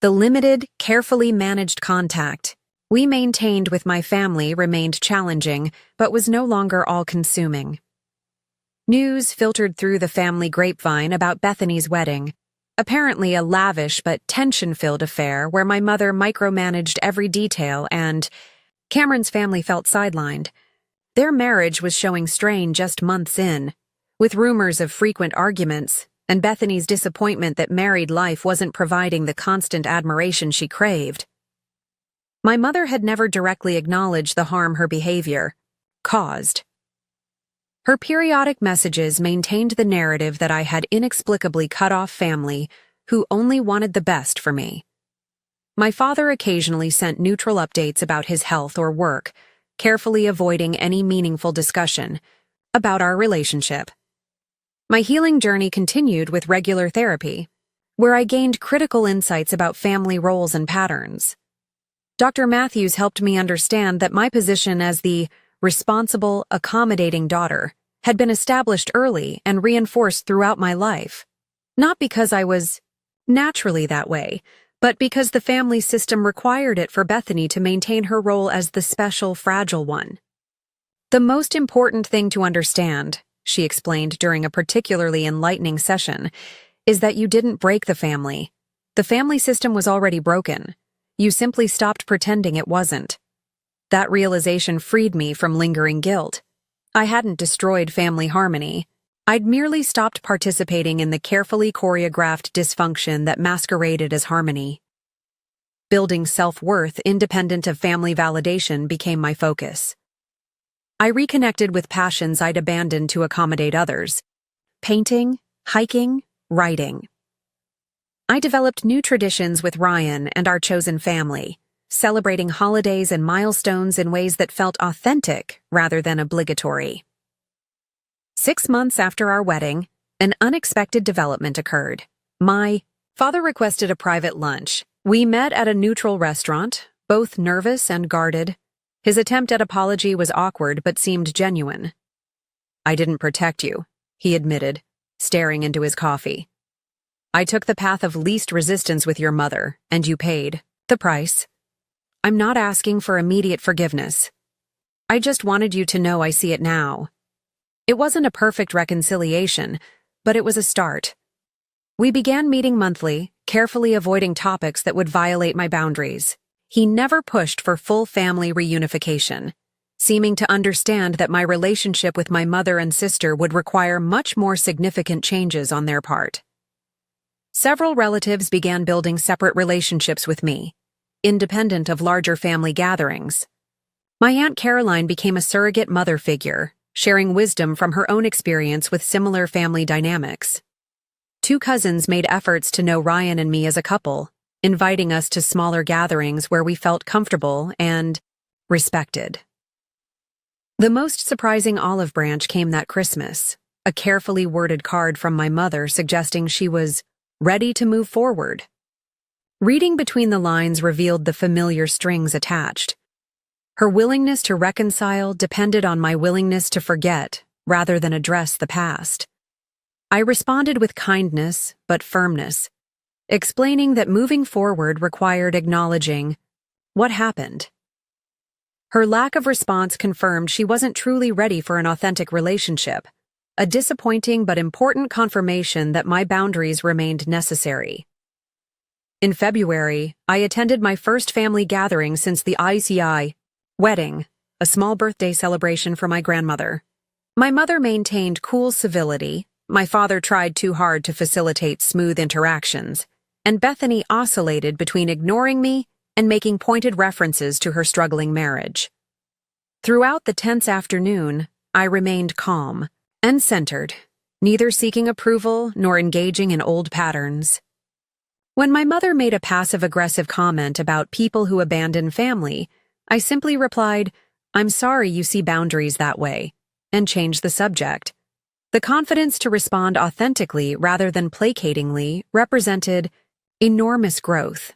The limited, carefully managed contact we maintained with my family remained challenging, but was no longer all-consuming. News filtered through the family grapevine about Bethany's wedding, apparently a lavish but tension-filled affair where my mother micromanaged every detail and Cameron's family felt sidelined. Their marriage was showing strain just months in, with rumors of frequent arguments and Bethany's disappointment that married life wasn't providing the constant admiration she craved. My mother had never directly acknowledged the harm her behavior caused. Her periodic messages maintained the narrative that I had inexplicably cut off family who only wanted the best for me. My father occasionally sent neutral updates about his health or work, carefully avoiding any meaningful discussion about our relationship. My healing journey continued with regular therapy, where I gained critical insights about family roles and patterns. Dr. Matthews helped me understand that my position as the responsible, accommodating daughter had been established early and reinforced throughout my life, not because I was naturally that way, but because the family system required it for Bethany to maintain her role as the special, fragile one. "The most important thing to understand," she explained during a particularly enlightening session, "is that you didn't break the family. The family system was already broken. You simply stopped pretending it wasn't." That realization freed me from lingering guilt. I hadn't destroyed family harmony. I'd merely stopped participating in the carefully choreographed dysfunction that masqueraded as harmony. Building self-worth independent of family validation became my focus. I reconnected with passions I'd abandoned to accommodate others: painting, hiking, writing. I developed new traditions with Ryan and our chosen family, celebrating holidays and milestones in ways that felt authentic rather than obligatory. 6 months after our wedding, an unexpected development occurred. My father requested a private lunch. We met at a neutral restaurant, both nervous and guarded. His attempt at apology was awkward but seemed genuine. "I didn't protect you," he admitted, staring into his coffee. "I took the path of least resistance with your mother, and you paid the price. I'm not asking for immediate forgiveness. I just wanted you to know I see it now." It wasn't a perfect reconciliation, but it was a start. We began meeting monthly, carefully avoiding topics that would violate my boundaries. He never pushed for full family reunification, seeming to understand that my relationship with my mother and sister would require much more significant changes on their part. Several relatives began building separate relationships with me, independent of larger family gatherings. My Aunt Caroline became a surrogate mother figure, sharing wisdom from her own experience with similar family dynamics. Two cousins made efforts to know Ryan and me as a couple, inviting us to smaller gatherings where we felt comfortable and respected. The most surprising olive branch came that Christmas, a carefully worded card from my mother suggesting she was ready to move forward. Reading between the lines revealed the familiar strings attached. Her willingness to reconcile depended on my willingness to forget rather than address the past. I responded with kindness but firmness, explaining that moving forward required acknowledging what happened. Her lack of response confirmed she wasn't truly ready for an authentic relationship, a disappointing but important confirmation that my boundaries remained necessary. In February, I attended my first family gathering since the ICI wedding, a small birthday celebration for my grandmother. My mother maintained cool civility, my father tried too hard to facilitate smooth interactions, and Bethany oscillated between ignoring me and making pointed references to her struggling marriage. Throughout the tense afternoon, I remained calm and centered, neither seeking approval nor engaging in old patterns. When my mother made a passive-aggressive comment about people who abandon family, I simply replied, "I'm sorry you see boundaries that way," and changed the subject. The confidence to respond authentically rather than placatingly represented enormous growth.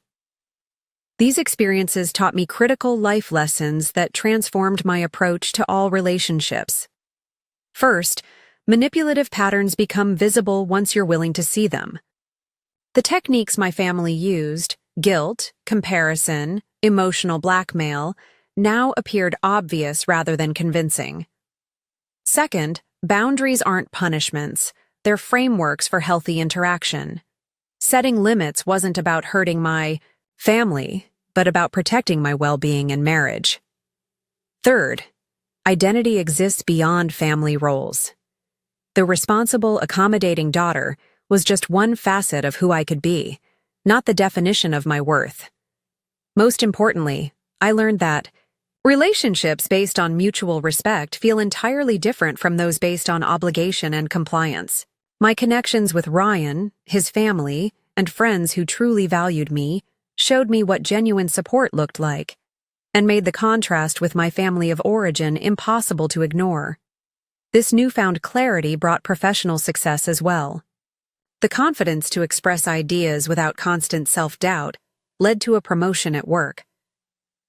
These experiences taught me critical life lessons that transformed my approach to all relationships. First, manipulative patterns become visible once you're willing to see them. The techniques my family used, guilt, comparison, emotional blackmail, now appeared obvious rather than convincing. Second, boundaries aren't punishments, they're frameworks for healthy interaction. Setting limits wasn't about hurting my family, but about protecting my well-being and marriage. Third, identity exists beyond family roles. The responsible, accommodating daughter was just one facet of who I could be, not the definition of my worth. Most importantly, I learned that relationships based on mutual respect feel entirely different from those based on obligation and compliance. My connections with Ryan, his family, and friends who truly valued me showed me what genuine support looked like, and made the contrast with my family of origin impossible to ignore. This newfound clarity brought professional success as well. The confidence to express ideas without constant self-doubt led to a promotion at work.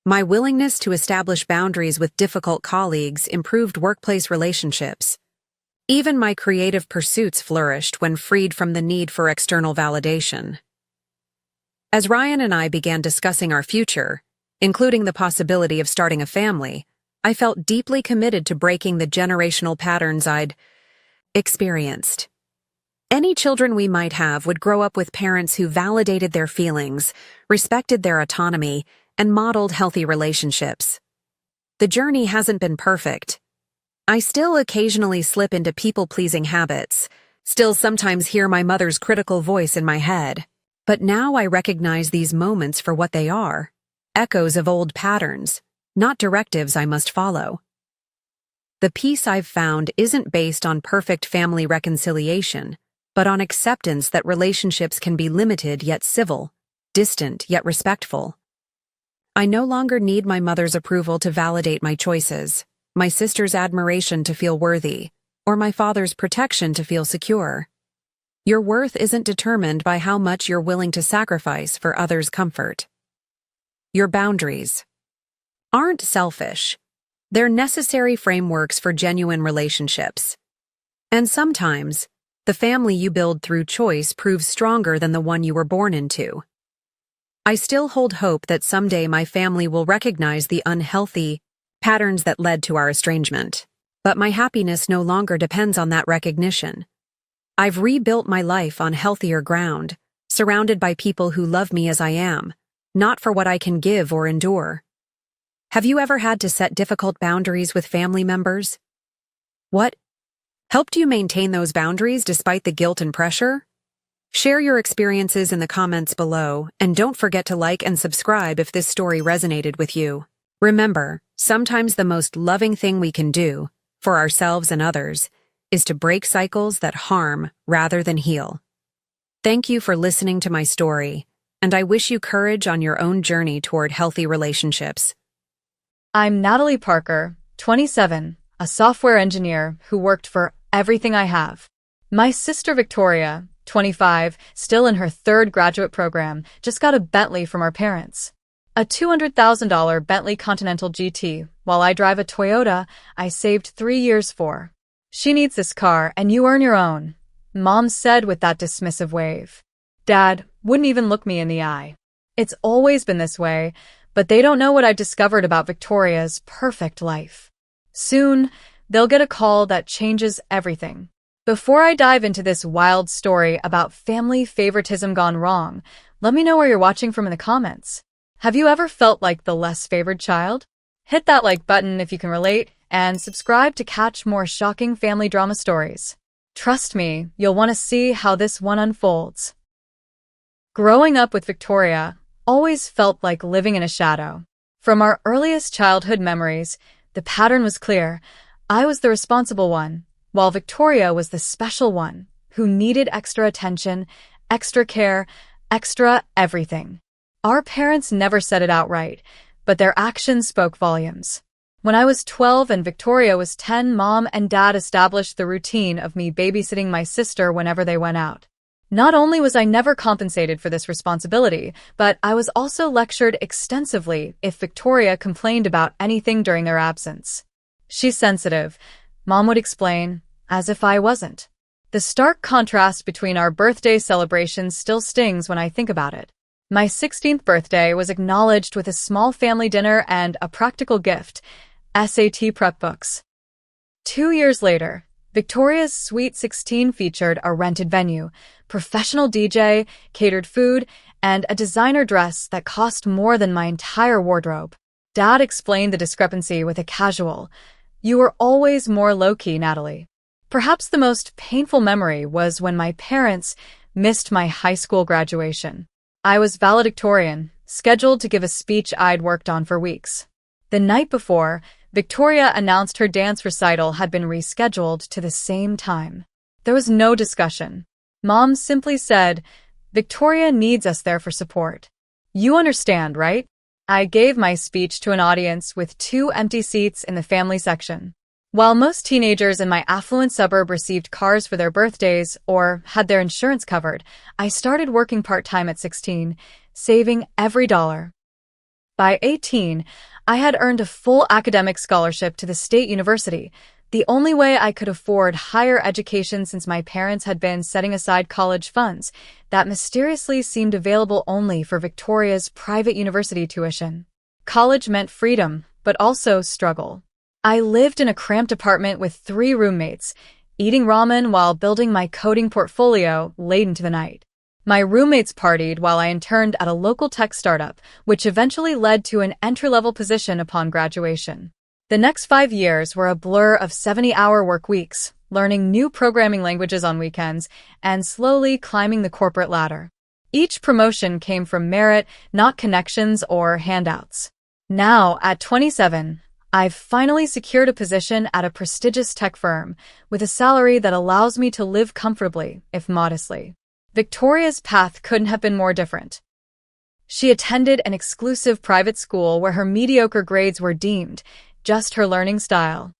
My willingness to establish boundaries with difficult colleagues improved workplace relationships. Even my creative pursuits flourished when freed from the need for external validation. As Ryan and I began discussing our future, including the possibility of starting a family, I felt deeply committed to breaking the generational patterns I'd experienced. Any children we might have would grow up with parents who validated their feelings, respected their autonomy, and modeled healthy relationships. The journey hasn't been perfect. I still occasionally slip into people-pleasing habits, still sometimes hear my mother's critical voice in my head. But now I recognize these moments for what they are, echoes of old patterns, not directives I must follow. The peace I've found isn't based on perfect family reconciliation, but on acceptance that relationships can be limited yet civil, distant yet respectful. I no longer need my mother's approval to validate my choices, my sister's admiration to feel worthy, or my father's protection to feel secure. Your worth isn't determined by how much you're willing to sacrifice for others' comfort. Your boundaries aren't selfish. They're necessary frameworks for genuine relationships. And sometimes, the family you build through choice proves stronger than the one you were born into. I still hold hope that someday my family will recognize the unhealthy patterns that led to our estrangement. But my happiness no longer depends on that recognition. I've rebuilt my life on healthier ground, surrounded by people who love me as I am, not for what I can give or endure. Have you ever had to set difficult boundaries with family members? What helped you maintain those boundaries despite the guilt and pressure? Share your experiences in the comments below, and don't forget to like and subscribe if this story resonated with you. Remember, sometimes the most loving thing we can do, for ourselves and others, is to break cycles that harm rather than heal. Thank you for listening to my story, and I wish you courage on your own journey toward healthy relationships. I'm Natalie Parker, 27, a software engineer who worked for everything I have. My sister Victoria, 25, still in her third graduate program, just got a Bentley from our parents. A $200,000 Bentley Continental GT, while I drive a Toyota I saved 3 years for. She needs this car, and you earn your own, Mom said with that dismissive wave. Dad wouldn't even look me in the eye. It's always been this way, but they don't know what I've discovered about Victoria's perfect life. Soon, they'll get a call that changes everything. Before I dive into this wild story about family favoritism gone wrong, let me know where you're watching from in the comments. Have you ever felt like the less favored child? Hit that like button if you can relate, and subscribe to catch more shocking family drama stories. Trust me, you'll want to see how this one unfolds. Growing up with Victoria always felt like living in a shadow. From our earliest childhood memories, the pattern was clear. I was the responsible one, while Victoria was the special one, who needed extra attention, extra care, extra everything. Our parents never said it outright, but their actions spoke volumes. When I was 12 and Victoria was 10, Mom and Dad established the routine of me babysitting my sister whenever they went out. Not only was I never compensated for this responsibility, but I was also lectured extensively if Victoria complained about anything during their absence. She's sensitive, Mom would explain, as if I wasn't. The stark contrast between our birthday celebrations still stings when I think about it. My 16th birthday was acknowledged with a small family dinner and a practical gift, SAT prep books. 2 years later, Victoria's Sweet 16 featured a rented venue, professional DJ, catered food, and a designer dress that cost more than my entire wardrobe. Dad explained the discrepancy with a casual, "You were always more low-key, Natalie." Perhaps the most painful memory was when my parents missed my high school graduation. I was valedictorian, scheduled to give a speech I'd worked on for weeks. The night before, Victoria announced her dance recital had been rescheduled to the same time. There was no discussion. Mom simply said, "Victoria needs us there for support. You understand, right?" I gave my speech to an audience with 2 empty seats in the family section. While most teenagers in my affluent suburb received cars for their birthdays or had their insurance covered, I started working part-time at 16, saving every dollar. By 18, I had earned a full academic scholarship to the state university, the only way I could afford higher education since my parents had been setting aside college funds that mysteriously seemed available only for Victoria's private university tuition. College meant freedom, but also struggle. I lived in a cramped apartment with 3 roommates, eating ramen while building my coding portfolio late into the night. My roommates partied while I interned at a local tech startup, which eventually led to an entry-level position upon graduation. The next 5 years were a blur of 70-hour work weeks, learning new programming languages on weekends, and slowly climbing the corporate ladder. Each promotion came from merit, not connections or handouts. Now, at 27, I've finally secured a position at a prestigious tech firm with a salary that allows me to live comfortably, if modestly. Victoria's path couldn't have been more different. She attended an exclusive private school where her mediocre grades were deemed just her learning style.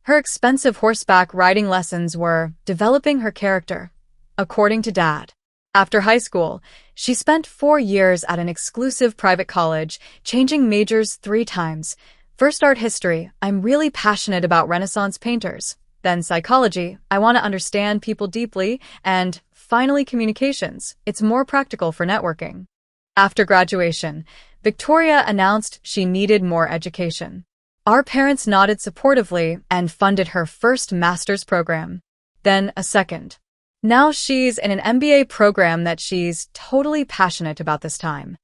Her expensive horseback riding lessons were developing her character, according to Dad. After high school, she spent 4 years at an exclusive private college, changing majors 3 times. First art history, I'm really passionate about Renaissance painters. Then psychology, I want to understand people deeply. And finally communications, it's more practical for networking. After graduation, Victoria announced she needed more education. Our parents nodded supportively and funded her first master's program, then a second. Now she's in an MBA program that she's totally passionate about this time.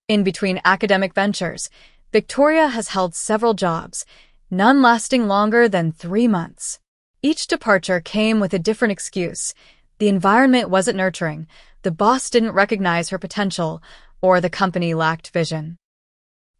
In between academic ventures, Victoria has held several jobs, none lasting longer than 3 months. Each departure came with a different excuse. The environment wasn't nurturing, the boss didn't recognize her potential, or the company lacked vision.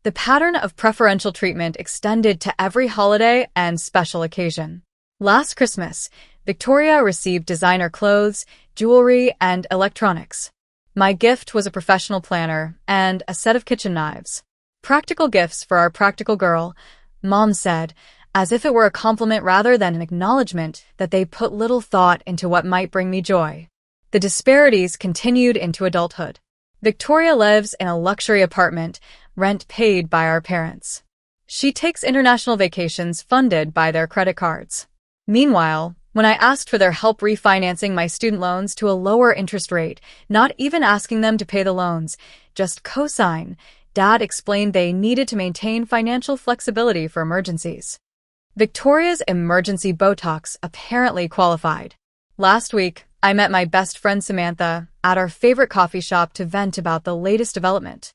The pattern of preferential treatment extended to every holiday and special occasion. Last Christmas, Victoria received designer clothes, jewelry, and electronics. My gift was a professional planner and a set of kitchen knives. Practical gifts for our practical girl, Mom said, as if it were a compliment rather than an acknowledgement that they put little thought into what might bring me joy. The disparities continued into adulthood. Victoria lives in a luxury apartment, rent paid by our parents. She takes international vacations funded by their credit cards. Meanwhile, when I asked for their help refinancing my student loans to a lower interest rate, not even asking them to pay the loans, just co-sign, Dad explained they needed to maintain financial flexibility for emergencies. Victoria's emergency Botox apparently qualified. Last week, I met my best friend Samantha at our favorite coffee shop to vent about the latest development.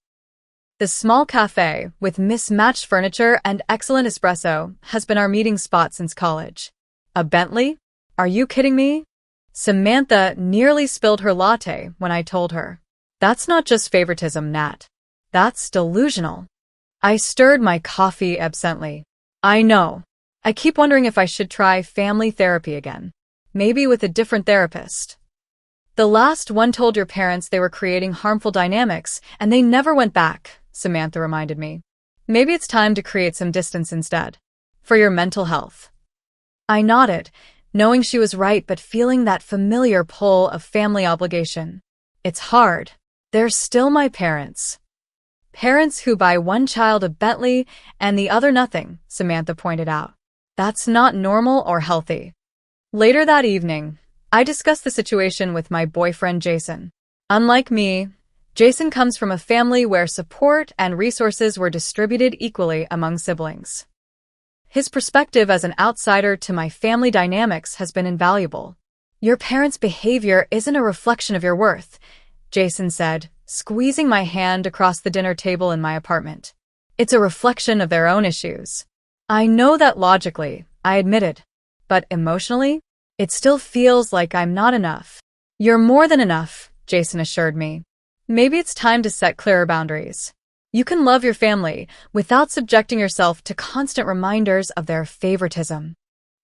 The small cafe, with mismatched furniture and excellent espresso, has been our meeting spot since college. A Bentley? Are you kidding me? Samantha nearly spilled her latte when I told her. That's not just favoritism, Nat. That's delusional. I stirred my coffee absently. I know. I keep wondering if I should try family therapy again. Maybe with a different therapist. The last one told your parents they were creating harmful dynamics, and they never went back, Samantha reminded me. Maybe it's time to create some distance instead. For your mental health. I nodded, knowing she was right but feeling that familiar pull of family obligation. It's hard. They're still my parents. Parents who buy one child a Bentley and the other nothing, Samantha pointed out. That's not normal or healthy. Later that evening, I discussed the situation with my boyfriend Jason. Unlike me, Jason comes from a family where support and resources were distributed equally among siblings. His perspective as an outsider to my family dynamics has been invaluable. Your parents' behavior isn't a reflection of your worth, Jason said, squeezing my hand across the dinner table in my apartment. It's a reflection of their own issues. I know that logically, I admitted. But emotionally, it still feels like I'm not enough. You're more than enough, Jason assured me. Maybe it's time to set clearer boundaries. You can love your family without subjecting yourself to constant reminders of their favoritism.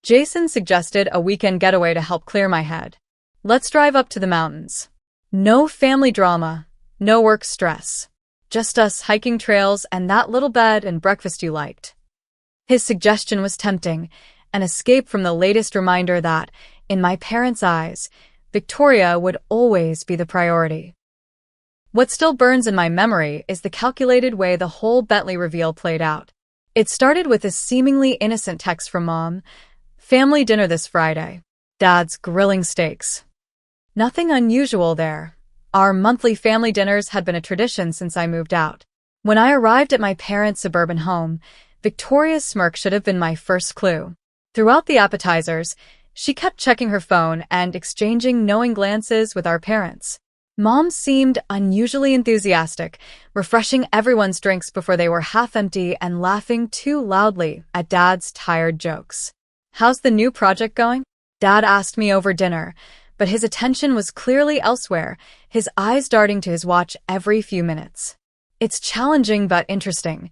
Jason suggested a weekend getaway to help clear my head. Let's drive up to the mountains. No family drama, no work stress. Just us hiking trails and that little bed and breakfast you liked. His suggestion was tempting, an escape from the latest reminder that, in my parents' eyes, Victoria would always be the priority. What still burns in my memory is the calculated way the whole Bentley reveal played out. It started with a seemingly innocent text from Mom. Family dinner this Friday. Dad's grilling steaks. Nothing unusual there. Our monthly family dinners had been a tradition since I moved out. When I arrived at my parents' suburban home, Victoria's smirk should have been my first clue. Throughout the appetizers, she kept checking her phone and exchanging knowing glances with our parents. Mom seemed unusually enthusiastic, refreshing everyone's drinks before they were half empty and laughing too loudly at Dad's tired jokes. How's the new project going? Dad asked me over dinner, but his attention was clearly elsewhere, his eyes darting to his watch every few minutes. It's challenging but interesting.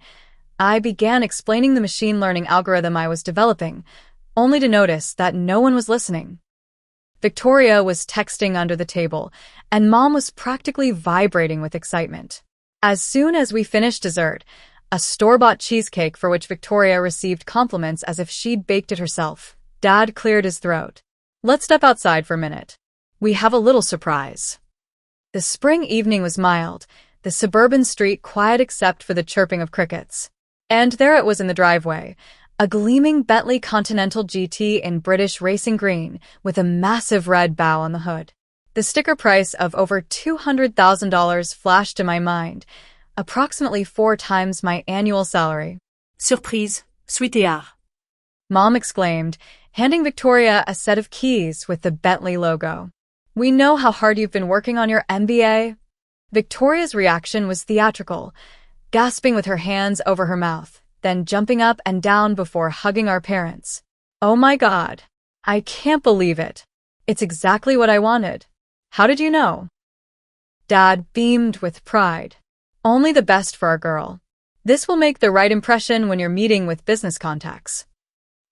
I began explaining the machine learning algorithm I was developing, only to notice that no one was listening. Victoria was texting under the table, and Mom was practically vibrating with excitement. As soon as we finished dessert, a store-bought cheesecake for which Victoria received compliments as if she'd baked it herself, Dad cleared his throat. Let's step outside for a minute. We have a little surprise. The spring evening was mild, the suburban street quiet except for the chirping of crickets. And there it was in the driveway, a gleaming Bentley Continental GT in British racing green with a massive red bow on the hood. The sticker price of over $200,000 flashed in my mind, approximately 4 times my annual salary. Surprise, sweetheart. Mom exclaimed, handing Victoria a set of keys with the Bentley logo. We know how hard you've been working on your MBA. Victoria's reaction was theatrical, gasping with her hands over her mouth, then jumping up and down before hugging our parents. Oh my God. I can't believe it. It's exactly what I wanted. How did you know? Dad beamed with pride. Only the best for our girl. This will make the right impression when you're meeting with business contacts.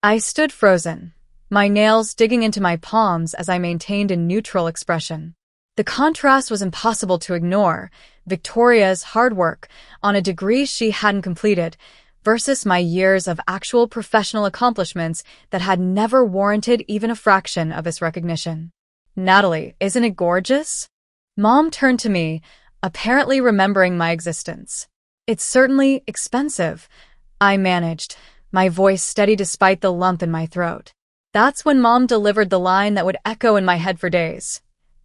I stood frozen, my nails digging into my palms as I maintained a neutral expression. The contrast was impossible to ignore. Victoria's hard work on a degree she hadn't completed versus my years of actual professional accomplishments that had never warranted even a fraction of this recognition. Natalie, isn't it gorgeous? Mom turned to me, apparently remembering my existence. It's certainly expensive, I managed, my voice steady despite the lump in my throat. That's when Mom delivered the line that would echo in my head for days.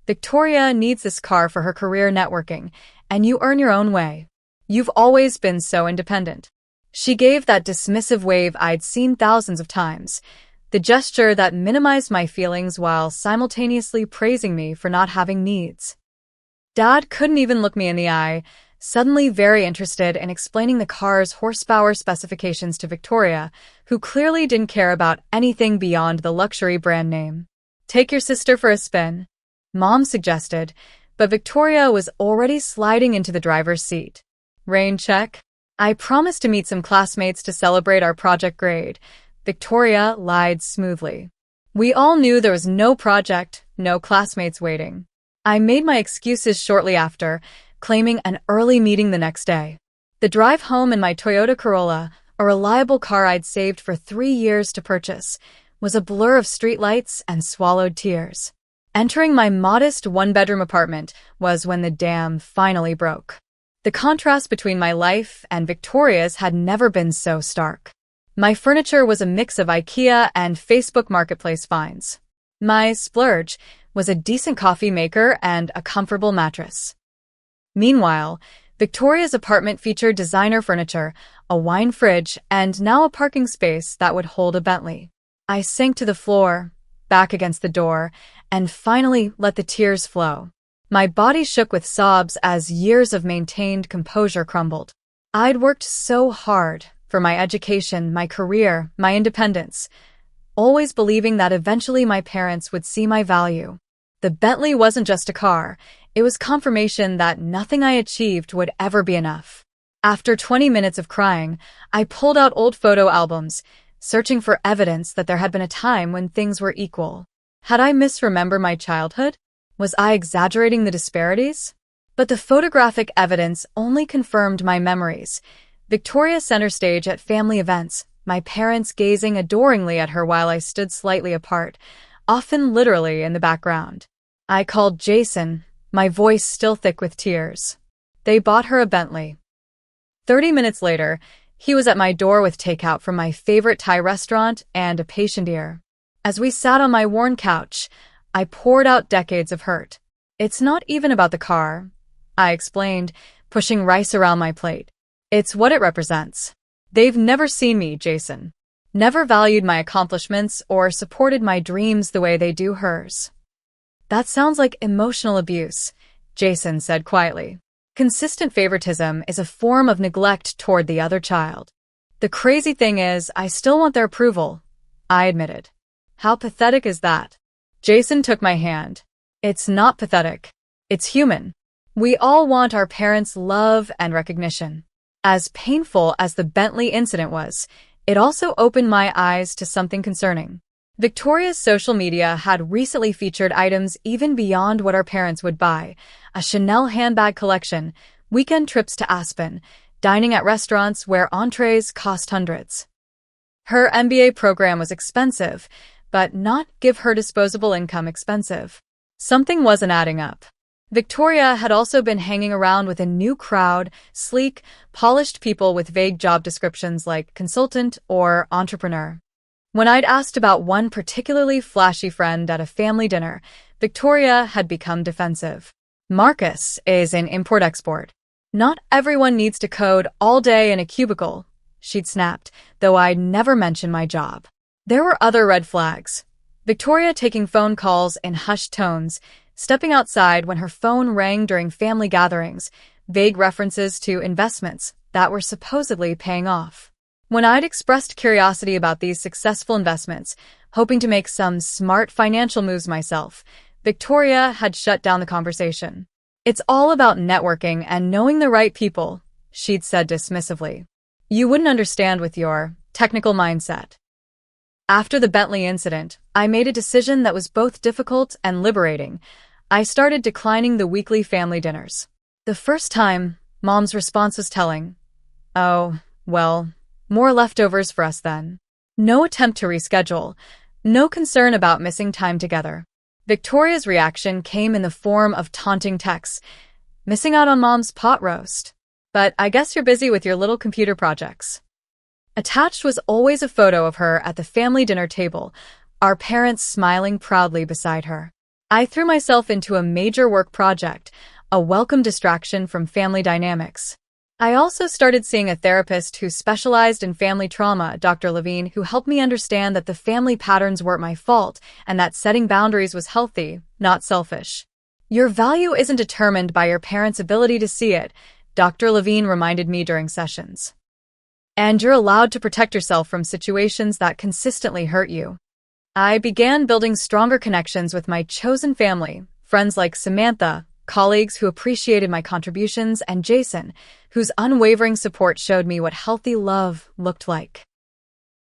Victoria needs this car for her career networking, and you earn your own way. You've always been so independent. She gave that dismissive wave I'd seen thousands of times, the gesture that minimized my feelings while simultaneously praising me for not having needs. Dad couldn't even look me in the eye, suddenly very interested in explaining the car's horsepower specifications to Victoria, who clearly didn't care about anything beyond the luxury brand name. Take your sister for a spin, Mom suggested, but Victoria was already sliding into the driver's seat. Rain check. I promised to meet some classmates to celebrate our project grade. Victoria lied smoothly. We all knew there was no project, no classmates waiting. I made my excuses shortly after, claiming an early meeting the next day. The drive home in my Toyota Corolla, a reliable car I'd saved for 3 years to purchase, was a blur of streetlights and swallowed tears. Entering my modest one-bedroom apartment was when the dam finally broke. The contrast between my life and Victoria's had never been so stark. My furniture was a mix of IKEA and Facebook Marketplace finds. My splurge was a decent coffee maker and a comfortable mattress. Meanwhile, Victoria's apartment featured designer furniture, a wine fridge, and now a parking space that would hold a Bentley. I sank to the floor, back against the door, and finally let the tears flow. My body shook with sobs as years of maintained composure crumbled. I'd worked so hard for my education, my career, my independence, always believing that eventually my parents would see my value. The Bentley wasn't just a car, it was confirmation that nothing I achieved would ever be enough. After 20 minutes of crying, I pulled out old photo albums, searching for evidence that there had been a time when things were equal. Had I misremembered my childhood? Was I exaggerating the disparities? But the photographic evidence only confirmed my memories. Victoria center stage at family events, my parents gazing adoringly at her while I stood slightly apart, often literally in the background. I called Jason, my voice still thick with tears. They bought her a Bentley. 30 minutes later, he was at my door with takeout from my favorite Thai restaurant and a patient ear. As we sat on my worn couch, I poured out decades of hurt. It's not even about the car, I explained, pushing rice around my plate. It's what it represents. They've never seen me, Jason. Never valued my accomplishments or supported my dreams the way they do hers. That sounds like emotional abuse, Jason said quietly. Consistent favoritism is a form of neglect toward the other child. The crazy thing is, I still want their approval, I admitted. How pathetic is that? Jason took my hand. It's not pathetic. It's human. We all want our parents' love and recognition. As painful as the Bentley incident was, it also opened my eyes to something concerning. Victoria's social media had recently featured items even beyond what our parents would buy: a Chanel handbag collection, weekend trips to Aspen, dining at restaurants where entrees cost hundreds. Her MBA program was expensive, but not give her disposable income expensive. Something wasn't adding up. Victoria had also been hanging around with a new crowd, sleek, polished people with vague job descriptions like consultant or entrepreneur. When I'd asked about one particularly flashy friend at a family dinner, Victoria had become defensive. Marcus is in import-export. Not everyone needs to code all day in a cubicle, she'd snapped, though I'd never mentioned my job. There were other red flags. Victoria taking phone calls in hushed tones, stepping outside when her phone rang during family gatherings, vague references to investments that were supposedly paying off. When I'd expressed curiosity about these successful investments, hoping to make some smart financial moves myself, Victoria had shut down the conversation. "It's all about networking and knowing the right people," she'd said dismissively. "You wouldn't understand with your technical mindset." After the Bentley incident, I made a decision that was both difficult and liberating. I started declining the weekly family dinners. The first time, Mom's response was telling. "Oh, well, more leftovers for us then." No attempt to reschedule, no concern about missing time together. Victoria's reaction came in the form of taunting texts. "Missing out on Mom's pot roast. But I guess you're busy with your little computer projects." Attached was always a photo of her at the family dinner table, our parents smiling proudly beside her. I threw myself into a major work project, a welcome distraction from family dynamics. I also started seeing a therapist who specialized in family trauma, Dr. Levine, who helped me understand that the family patterns weren't my fault and that setting boundaries was healthy, not selfish. "Your value isn't determined by your parents' ability to see it," Dr. Levine reminded me during sessions. "And you're allowed to protect yourself from situations that consistently hurt you." I began building stronger connections with my chosen family, friends like Samantha, colleagues who appreciated my contributions, and Jason, whose unwavering support showed me what healthy love looked like.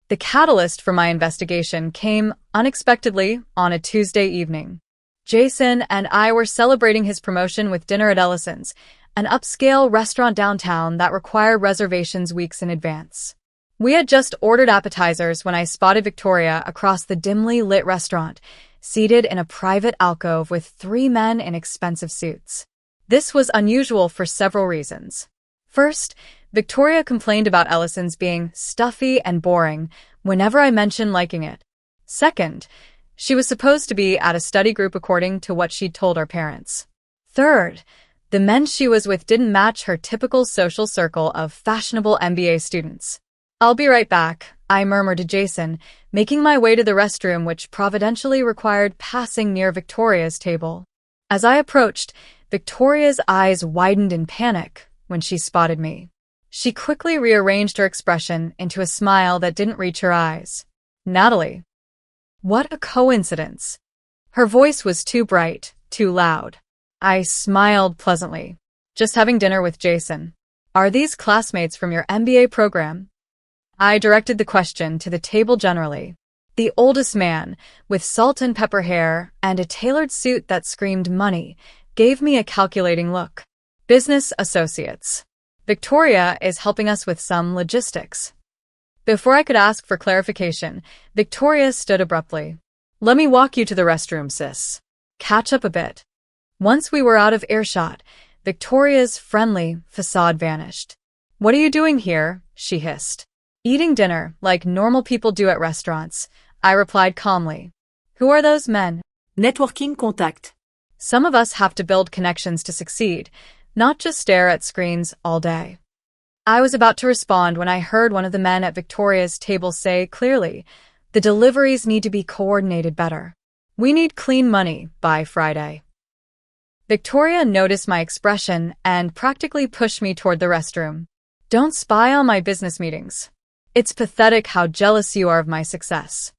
The catalyst for my investigation came unexpectedly on a Tuesday evening. Jason and I were celebrating his promotion with dinner at Ellison's, an upscale restaurant downtown that required reservations weeks in advance. We had just ordered appetizers when I spotted Victoria across the dimly lit restaurant, seated in a private alcove with 3 men in expensive suits. This was unusual for several reasons. First, Victoria complained about Ellison's being stuffy and boring whenever I mentioned liking it. Second, she was supposed to be at a study group according to what she'd told our parents. Third, the men she was with didn't match her typical social circle of fashionable MBA students. "I'll be right back," I murmured to Jason, making my way to the restroom, which providentially required passing near Victoria's table. As I approached, Victoria's eyes widened in panic when she spotted me. She quickly rearranged her expression into a smile that didn't reach her eyes. "Natalie." What a coincidence. Her voice was too bright, too loud. I smiled pleasantly. "Just having dinner with Jason. Are these classmates from your MBA program?" I directed the question to the table generally. The oldest man, with salt and pepper hair and a tailored suit that screamed money, gave me a calculating look. "Business associates. Victoria is helping us with some logistics." Before I could ask for clarification, Victoria stood abruptly. "Let me walk you to the restroom, sis. Catch up a bit." Once we were out of earshot, Victoria's friendly facade vanished. "What are you doing here?" she hissed. "Eating dinner, like normal people do at restaurants," I replied calmly. "Who are those men?" Networking contact. Some of us have to build connections to succeed, not just stare at screens all day. I was about to respond when I heard one of the men at Victoria's table say clearly, "The deliveries need to be coordinated better. We need clean money by Friday." Victoria noticed my expression and practically pushed me toward the restroom. "Don't spy on my business meetings. It's pathetic how jealous you are of my success."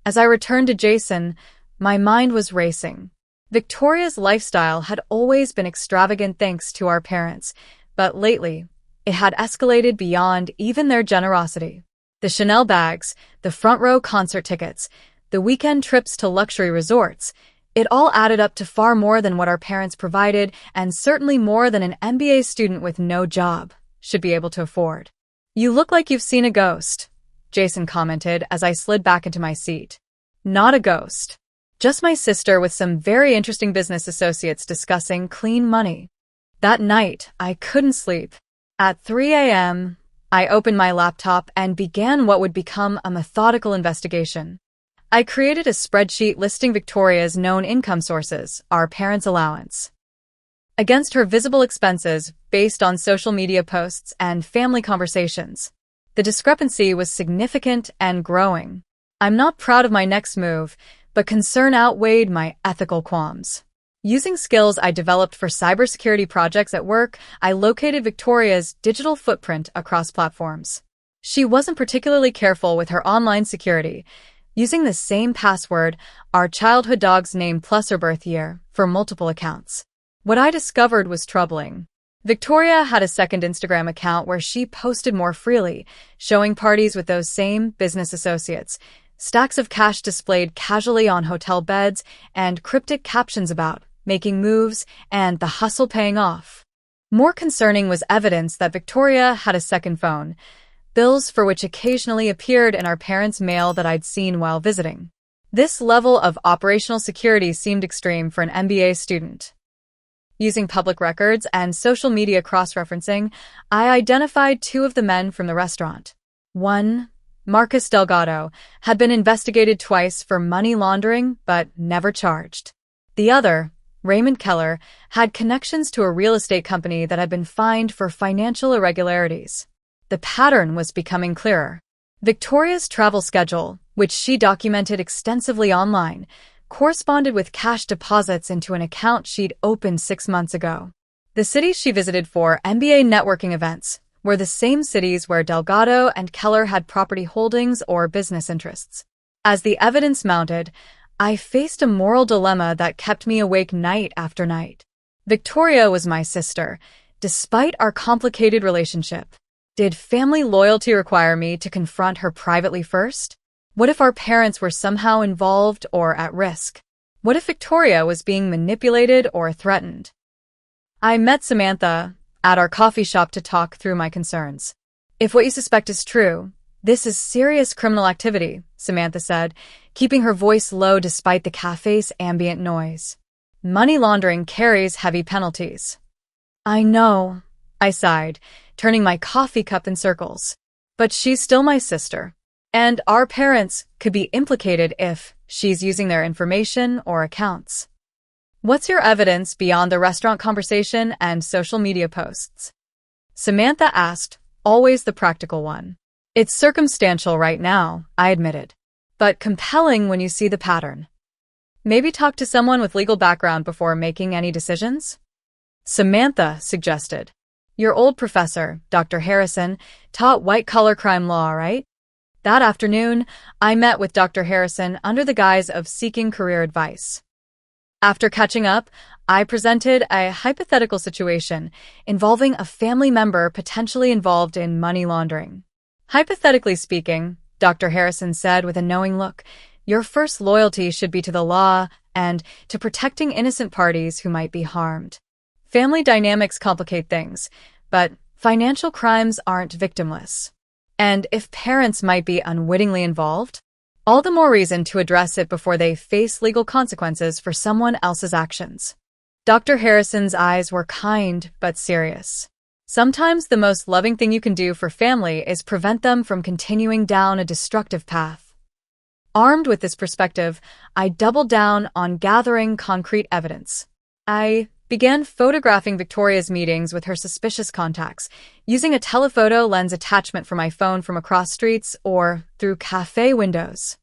As I returned to Jason, my mind was racing. Victoria's lifestyle had always been extravagant thanks to our parents, but lately, it had escalated beyond even their generosity. The Chanel bags, the front-row concert tickets, the weekend trips to luxury resorts, it all added up to far more than what our parents provided, and certainly more than an MBA student with no job should be able to afford. "You look like you've seen a ghost," Jason commented as I slid back into my seat. "Not a ghost. Just my sister with some very interesting business associates discussing clean money." That night, I couldn't sleep. At 3 a.m., I opened my laptop and began what would become a methodical investigation. I created a spreadsheet listing Victoria's known income sources, our parents' allowance, against her visible expenses based on social media posts and family conversations. The discrepancy was significant and growing. I'm not proud of my next move, but concern outweighed my ethical qualms. Using skills I developed for cybersecurity projects at work, I located Victoria's digital footprint across platforms. She wasn't particularly careful with her online security, using the same password, our childhood dog's name plus her birth year, for multiple accounts. What I discovered was troubling. Victoria had a second Instagram account where she posted more freely, showing parties with those same business associates, stacks of cash displayed casually on hotel beds, and cryptic captions about making moves and the hustle paying off. More concerning was evidence that Victoria had a second phone, bills for which occasionally appeared in our parents' mail that I'd seen while visiting. This level of operational security seemed extreme for an MBA student. Using public records and social media cross-referencing, I identified two of the men from the restaurant. One, Marcus Delgado, had been investigated twice for money laundering but never charged. The other, Raymond Keller, had connections to a real estate company that had been fined for financial irregularities. The pattern was becoming clearer. Victoria's travel schedule, which she documented extensively online, corresponded with cash deposits into an account she'd opened 6 months ago. The cities she visited for MBA networking events were the same cities where Delgado and Keller had property holdings or business interests. As the evidence mounted, I faced a moral dilemma that kept me awake night after night. Victoria was my sister, despite our complicated relationship. Did family loyalty require me to confront her privately first? What if our parents were somehow involved or at risk? What if Victoria was being manipulated or threatened? I met Samantha at our coffee shop to talk through my concerns. If what you suspect is true, this is serious criminal activity, Samantha said, keeping her voice low despite the cafe's ambient noise. Money laundering carries heavy penalties. I know, I sighed, turning my coffee cup in circles. But she's still my sister. And our parents could be implicated if she's using their information or accounts. What's your evidence beyond the restaurant conversation and social media posts? Samantha asked, always the practical one. It's circumstantial right now, I admitted, but compelling when you see the pattern. Maybe talk to someone with legal background before making any decisions? Samantha suggested. Your old professor, Dr. Harrison, taught white-collar crime law, right? That afternoon, I met with Dr. Harrison under the guise of seeking career advice. After catching up, I presented a hypothetical situation involving a family member potentially involved in money laundering. Hypothetically speaking, Dr. Harrison said with a knowing look, your first loyalty should be to the law and to protecting innocent parties who might be harmed. Family dynamics complicate things, but financial crimes aren't victimless. And if parents might be unwittingly involved, all the more reason to address it before they face legal consequences for someone else's actions. Dr. Harrison's eyes were kind but serious. Sometimes the most loving thing you can do for family is prevent them from continuing down a destructive path. Armed with this perspective, I doubled down on gathering concrete evidence. I began photographing Victoria's meetings with her suspicious contacts, using a telephoto lens attachment for my phone from across streets or through cafe windows.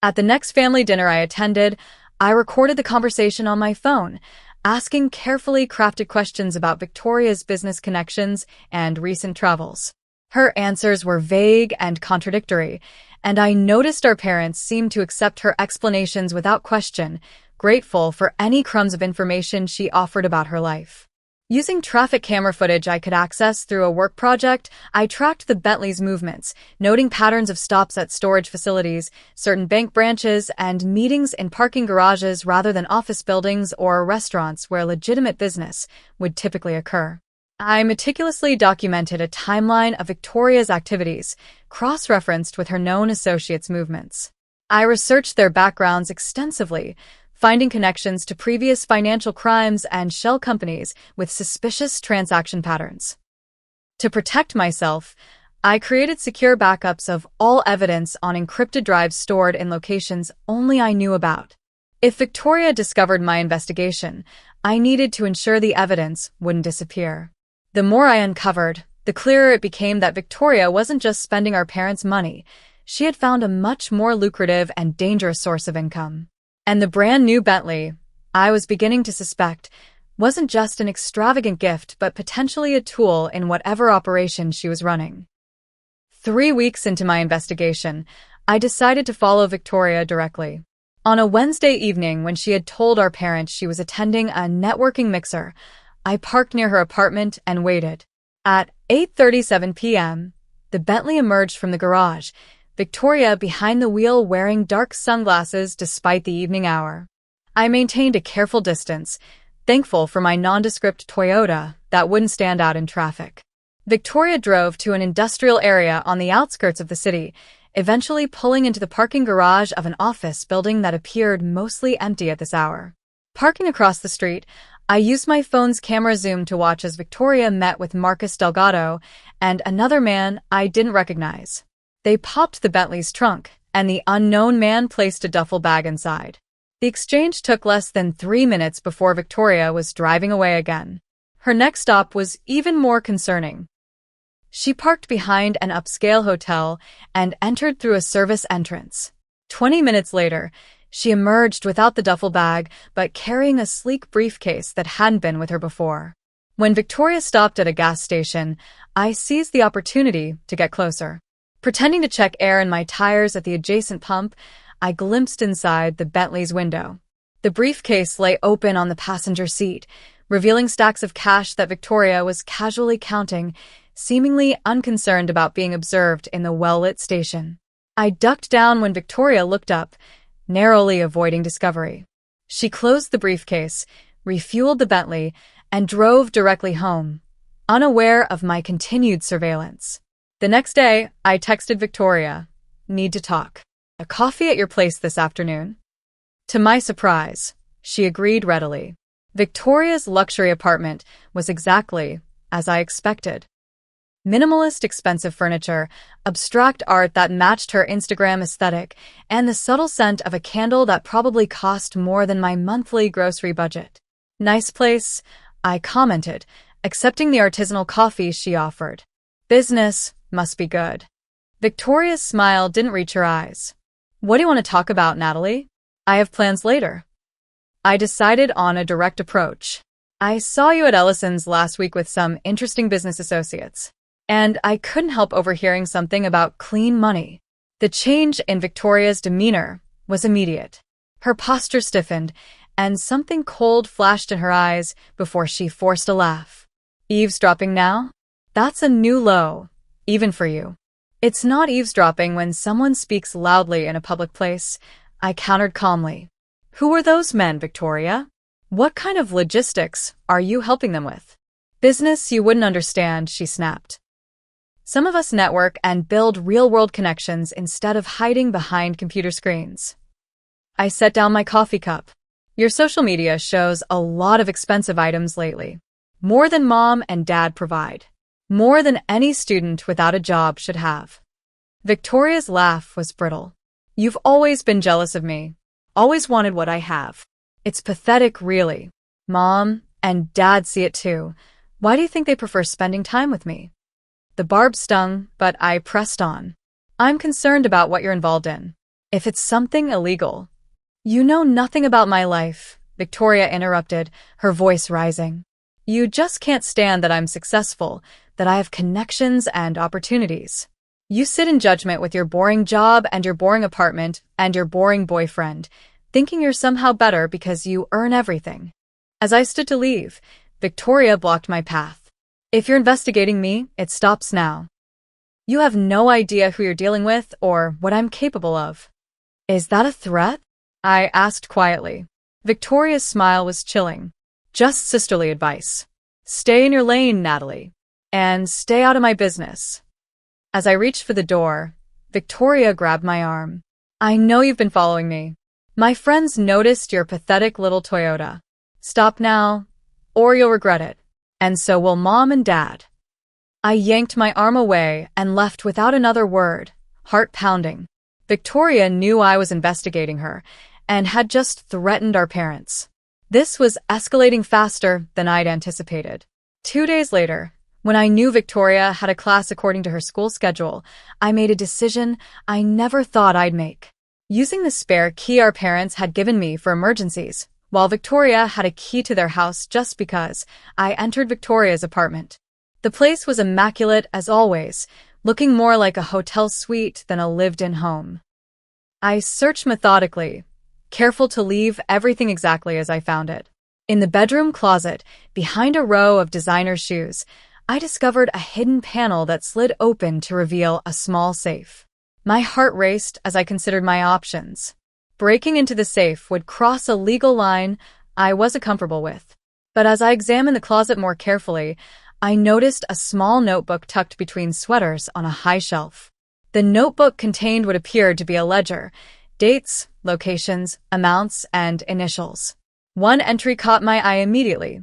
At the next family dinner I attended, I recorded the conversation on my phone, asking carefully crafted questions about Victoria's business connections and recent travels. Her answers were vague and contradictory, and I noticed our parents seemed to accept her explanations without question, grateful for any crumbs of information she offered about her life. Using traffic camera footage I could access through a work project, I tracked the Bentley's movements, noting patterns of stops at storage facilities, certain bank branches, and meetings in parking garages rather than office buildings or restaurants where legitimate business would typically occur. I meticulously documented a timeline of Victoria's activities, cross-referenced with her known associates' movements. I researched their backgrounds extensively, finding connections to previous financial crimes and shell companies with suspicious transaction patterns. To protect myself, I created secure backups of all evidence on encrypted drives stored in locations only I knew about. If Victoria discovered my investigation, I needed to ensure the evidence wouldn't disappear. The more I uncovered, the clearer it became that Victoria wasn't just spending our parents' money. She had found a much more lucrative and dangerous source of income. And the brand new Bentley, I was beginning to suspect, wasn't just an extravagant gift but potentially a tool in whatever operation she was running. 3 weeks into my investigation, I decided to follow Victoria directly. On a Wednesday evening, when she had told our parents she was attending a networking mixer, I parked near her apartment and waited. At 8:37 p.m., the Bentley emerged from the garage, Victoria behind the wheel wearing dark sunglasses despite the evening hour. I maintained a careful distance, thankful for my nondescript Toyota that wouldn't stand out in traffic. Victoria drove to an industrial area on the outskirts of the city, eventually pulling into the parking garage of an office building that appeared mostly empty at this hour. Parking across the street, I used my phone's camera zoom to watch as Victoria met with Marcus Delgado and another man I didn't recognize. They popped the Bentley's trunk, and the unknown man placed a duffel bag inside. The exchange took less than 3 minutes before Victoria was driving away again. Her next stop was even more concerning. She parked behind an upscale hotel and entered through a service entrance. 20 minutes later, she emerged without the duffel bag, but carrying a sleek briefcase that hadn't been with her before. When Victoria stopped at a gas station, I seized the opportunity to get closer. Pretending to check air in my tires at the adjacent pump, I glimpsed inside the Bentley's window. The briefcase lay open on the passenger seat, revealing stacks of cash that Victoria was casually counting, seemingly unconcerned about being observed in the well-lit station. I ducked down when Victoria looked up, narrowly avoiding discovery. She closed the briefcase, refueled the Bentley, and drove directly home, unaware of my continued surveillance. The next day, I texted Victoria, "Need to talk. A coffee at your place this afternoon?" To my surprise, she agreed readily. Victoria's luxury apartment was exactly as I expected. Minimalist, expensive furniture, abstract art that matched her Instagram aesthetic, and the subtle scent of a candle that probably cost more than my monthly grocery budget. "Nice place," I commented, accepting the artisanal coffee she offered. "Business must be good." Victoria's smile didn't reach her eyes. "What do you want to talk about, Natalie?" "I have plans later." I decided on a direct approach. "I saw you at Ellison's last week with some interesting business associates, and I couldn't help overhearing something about clean money." The change in Victoria's demeanor was immediate. Her posture stiffened, and something cold flashed in her eyes before she forced a laugh. "Eavesdropping now? That's a new low, even for you." "It's not eavesdropping when someone speaks loudly in a public place," I countered calmly. "Who are those men, Victoria? What kind of logistics are you helping them with?" "Business you wouldn't understand," she snapped. "Some of us network and build real-world connections instead of hiding behind computer screens." I set down my coffee cup. "Your social media shows a lot of expensive items lately. More than mom and dad provide. More than any student without a job should have." Victoria's laugh was brittle. "You've always been jealous of me. Always wanted what I have. It's pathetic, really. Mom and dad see it too. Why do you think they prefer spending time with me?" The barb stung, but I pressed on. "I'm concerned about what you're involved in. If it's something illegal." "You know nothing about my life," Victoria interrupted, her voice rising. "You just can't stand that I'm successful, that I have connections and opportunities. You sit in judgment with your boring job and your boring apartment and your boring boyfriend, thinking you're somehow better because you earn everything." As I stood to leave, Victoria blocked my path. "If you're investigating me, it stops now. You have no idea who you're dealing with or what I'm capable of." "Is that a threat?" I asked quietly. Victoria's smile was chilling. "Just sisterly advice. Stay in your lane, Natalie. And stay out of my business." As I reached for the door, Victoria grabbed my arm. "I know you've been following me. My friends noticed your pathetic little Toyota. Stop now, or you'll regret it. And so will mom and dad." I yanked my arm away and left without another word, heart pounding. Victoria knew I was investigating her and had just threatened our parents. This was escalating faster than I'd anticipated. 2 days later, when I knew Victoria had a class according to her school schedule, I made a decision I never thought I'd make. Using the spare key our parents had given me for emergencies, while Victoria had a key to their house just because, I entered Victoria's apartment. The place was immaculate as always, looking more like a hotel suite than a lived-in home. I searched methodically, careful to leave everything exactly as I found it. In the bedroom closet, behind a row of designer shoes, I discovered a hidden panel that slid open to reveal a small safe. My heart raced as I considered my options. Breaking into the safe would cross a legal line I wasn't comfortable with. But as I examined the closet more carefully, I noticed a small notebook tucked between sweaters on a high shelf. The notebook contained what appeared to be a ledger: dates, locations, amounts, and initials. One entry caught my eye immediately.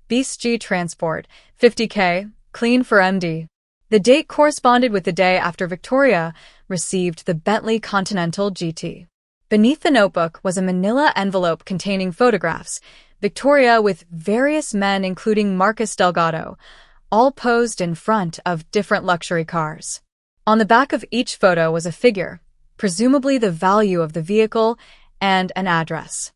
Beast G Transport, 50K, clean for MD. The date corresponded with the day after Victoria received the Bentley Continental GT. Beneath the notebook was a manila envelope containing photographs, Victoria with various men including Marcus Delgado, all posed in front of different luxury cars. On the back of each photo was a figure, presumably the value of the vehicle, and an address.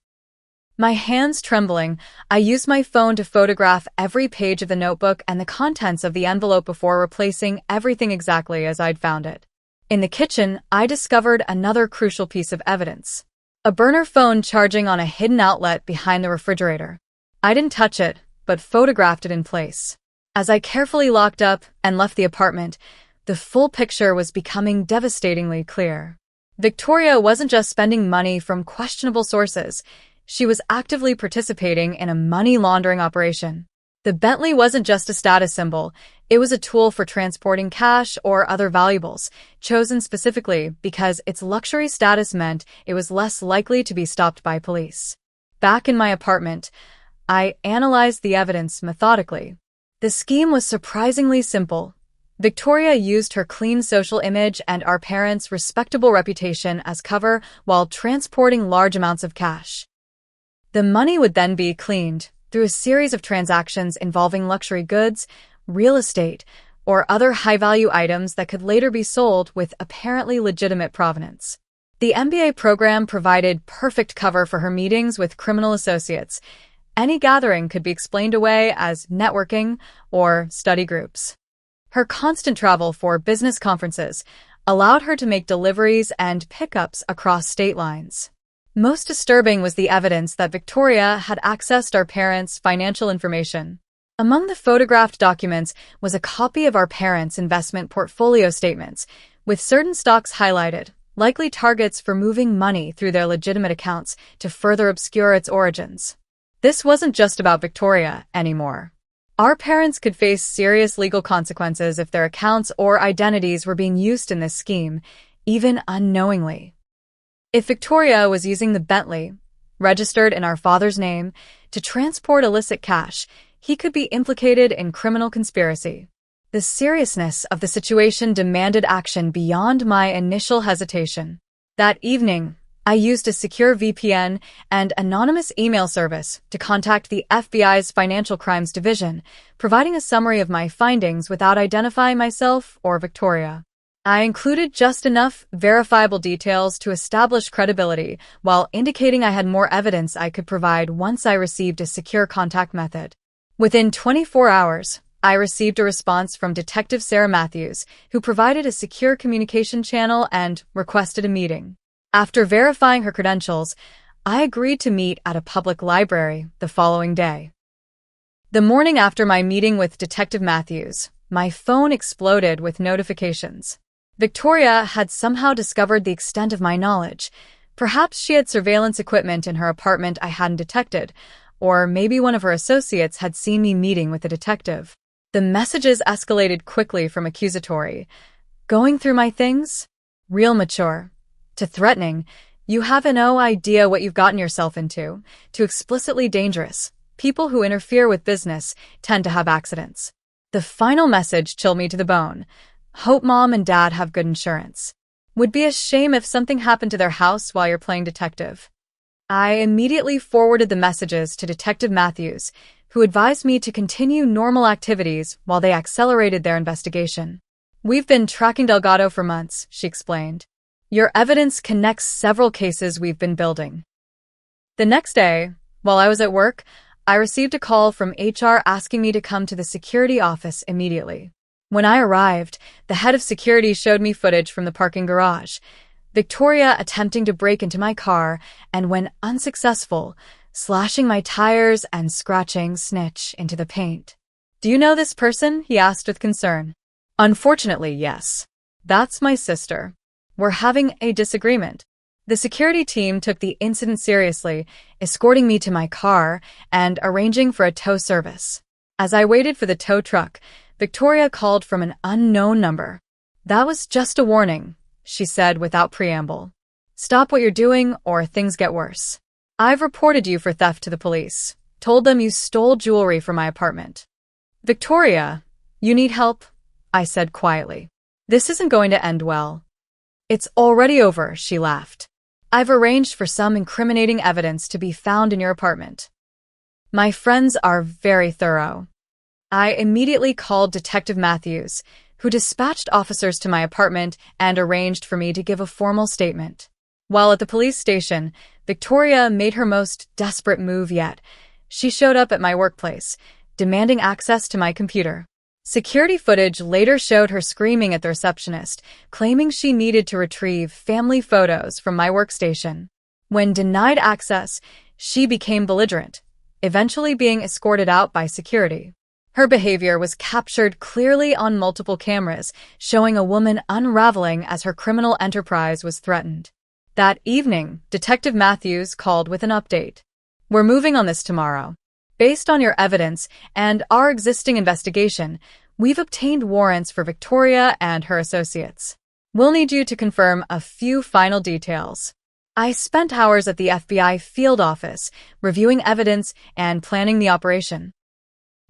My hands trembling, I used my phone to photograph every page of the notebook and the contents of the envelope before replacing everything exactly as I'd found it. In the kitchen, I discovered another crucial piece of evidence: a burner phone charging on a hidden outlet behind the refrigerator. I didn't touch it, but photographed it in place. As I carefully locked up and left the apartment, the full picture was becoming devastatingly clear. Victoria wasn't just spending money from questionable sources. She was actively participating in a money laundering operation. The Bentley wasn't just a status symbol, it was a tool for transporting cash or other valuables, chosen specifically because its luxury status meant it was less likely to be stopped by police. Back in my apartment, I analyzed the evidence methodically. The scheme was surprisingly simple. Victoria used her clean social image and our parents' respectable reputation as cover while transporting large amounts of cash. The money would then be cleaned through a series of transactions involving luxury goods, real estate, or other high-value items that could later be sold with apparently legitimate provenance. The MBA program provided perfect cover for her meetings with criminal associates. Any gathering could be explained away as networking or study groups. Her constant travel for business conferences allowed her to make deliveries and pickups across state lines. Most disturbing was the evidence that Victoria had accessed our parents' financial information. Among the photographed documents was a copy of our parents' investment portfolio statements, with certain stocks highlighted, likely targets for moving money through their legitimate accounts to further obscure its origins. This wasn't just about Victoria anymore. Our parents could face serious legal consequences if their accounts or identities were being used in this scheme, even unknowingly. If Victoria was using the Bentley, registered in our father's name, to transport illicit cash, he could be implicated in criminal conspiracy. The seriousness of the situation demanded action beyond my initial hesitation. That evening, I used a secure VPN and anonymous email service to contact the FBI's Financial Crimes Division, providing a summary of my findings without identifying myself or Victoria. I included just enough verifiable details to establish credibility while indicating I had more evidence I could provide once I received a secure contact method. Within 24 hours, I received a response from Detective Sarah Matthews, who provided a secure communication channel and requested a meeting. After verifying her credentials, I agreed to meet at a public library the following day. The morning after my meeting with Detective Matthews, my phone exploded with notifications. Victoria had somehow discovered the extent of my knowledge. Perhaps she had surveillance equipment in her apartment I hadn't detected, or maybe one of her associates had seen me meeting with a detective. The messages escalated quickly from accusatory, "Going through my things?" Real mature, to threatening, "You have no idea what you've gotten yourself into," to explicitly dangerous. People who interfere with business tend to have accidents. The final message chilled me to the bone. "Hope mom and dad have good insurance. Would be a shame if something happened to their house while you're playing detective." I immediately forwarded the messages to Detective Matthews, who advised me to continue normal activities while they accelerated their investigation. "We've been tracking Delgado for months," she explained. "Your evidence connects several cases we've been building." The next day, while I was at work, I received a call from HR asking me to come to the security office immediately. When I arrived, the head of security showed me footage from the parking garage. Victoria attempting to break into my car and, when unsuccessful, slashing my tires and scratching Snitch into the paint. "Do you know this person?" he asked with concern. "Unfortunately, yes. That's my sister. We're having a disagreement." The security team took the incident seriously, escorting me to my car and arranging for a tow service. As I waited for the tow truck, Victoria called from an unknown number. "That was just a warning," she said without preamble. "Stop what you're doing or things get worse. I've reported you for theft to the police, told them you stole jewelry from my apartment." "Victoria, you need help?" I said quietly. "This isn't going to end well." "It's already over," she laughed. "I've arranged for some incriminating evidence to be found in your apartment." My friends are very thorough. I immediately called Detective Matthews, who dispatched officers to my apartment and arranged for me to give a formal statement. While at the police station, Victoria made her most desperate move yet. She showed up at my workplace, demanding access to my computer. Security footage later showed her screaming at the receptionist, claiming she needed to retrieve family photos from my workstation. When denied access, she became belligerent, eventually being escorted out by security. Her behavior was captured clearly on multiple cameras, showing a woman unraveling as her criminal enterprise was threatened. That evening, Detective Matthews called with an update. "We're moving on this tomorrow. Based on your evidence and our existing investigation, we've obtained warrants for Victoria and her associates. We'll need you to confirm a few final details." I spent hours at the FBI field office, reviewing evidence and planning the operation.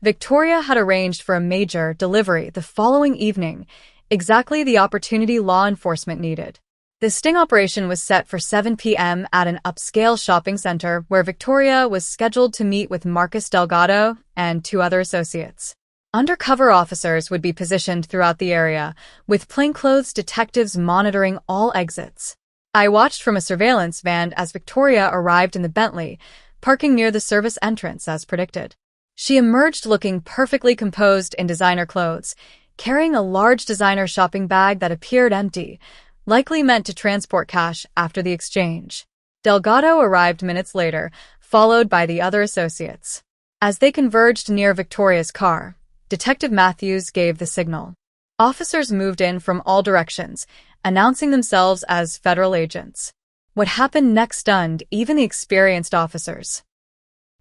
Victoria had arranged for a major delivery the following evening, exactly the opportunity law enforcement needed. The sting operation was set for 7 p.m. at an upscale shopping center where Victoria was scheduled to meet with Marcus Delgado and 2 other associates. Undercover officers would be positioned throughout the area, with plainclothes detectives monitoring all exits. I watched from a surveillance van as Victoria arrived in the Bentley, parking near the service entrance as predicted. She emerged looking perfectly composed in designer clothes, carrying a large designer shopping bag that appeared empty, likely meant to transport cash after the exchange. Delgado arrived minutes later, followed by the other associates. As they converged near Victoria's car, Detective Matthews gave the signal. Officers moved in from all directions, announcing themselves as federal agents. What happened next stunned even the experienced officers.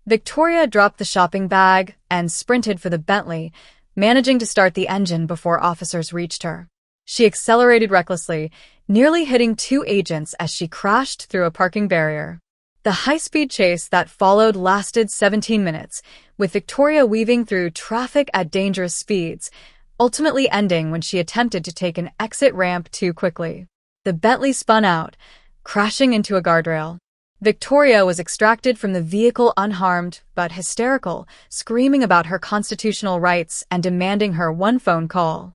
Victoria dropped the shopping bag and sprinted for the Bentley, managing to start the engine before officers reached her. She accelerated recklessly, nearly hitting 2 agents as she crashed through a parking barrier. The high-speed chase that followed lasted 17 minutes, with Victoria weaving through traffic at dangerous speeds, ultimately ending when she attempted to take an exit ramp too quickly. The Bentley spun out, crashing into a guardrail. Victoria was extracted from the vehicle unharmed but hysterical, screaming about her constitutional rights and demanding her one phone call.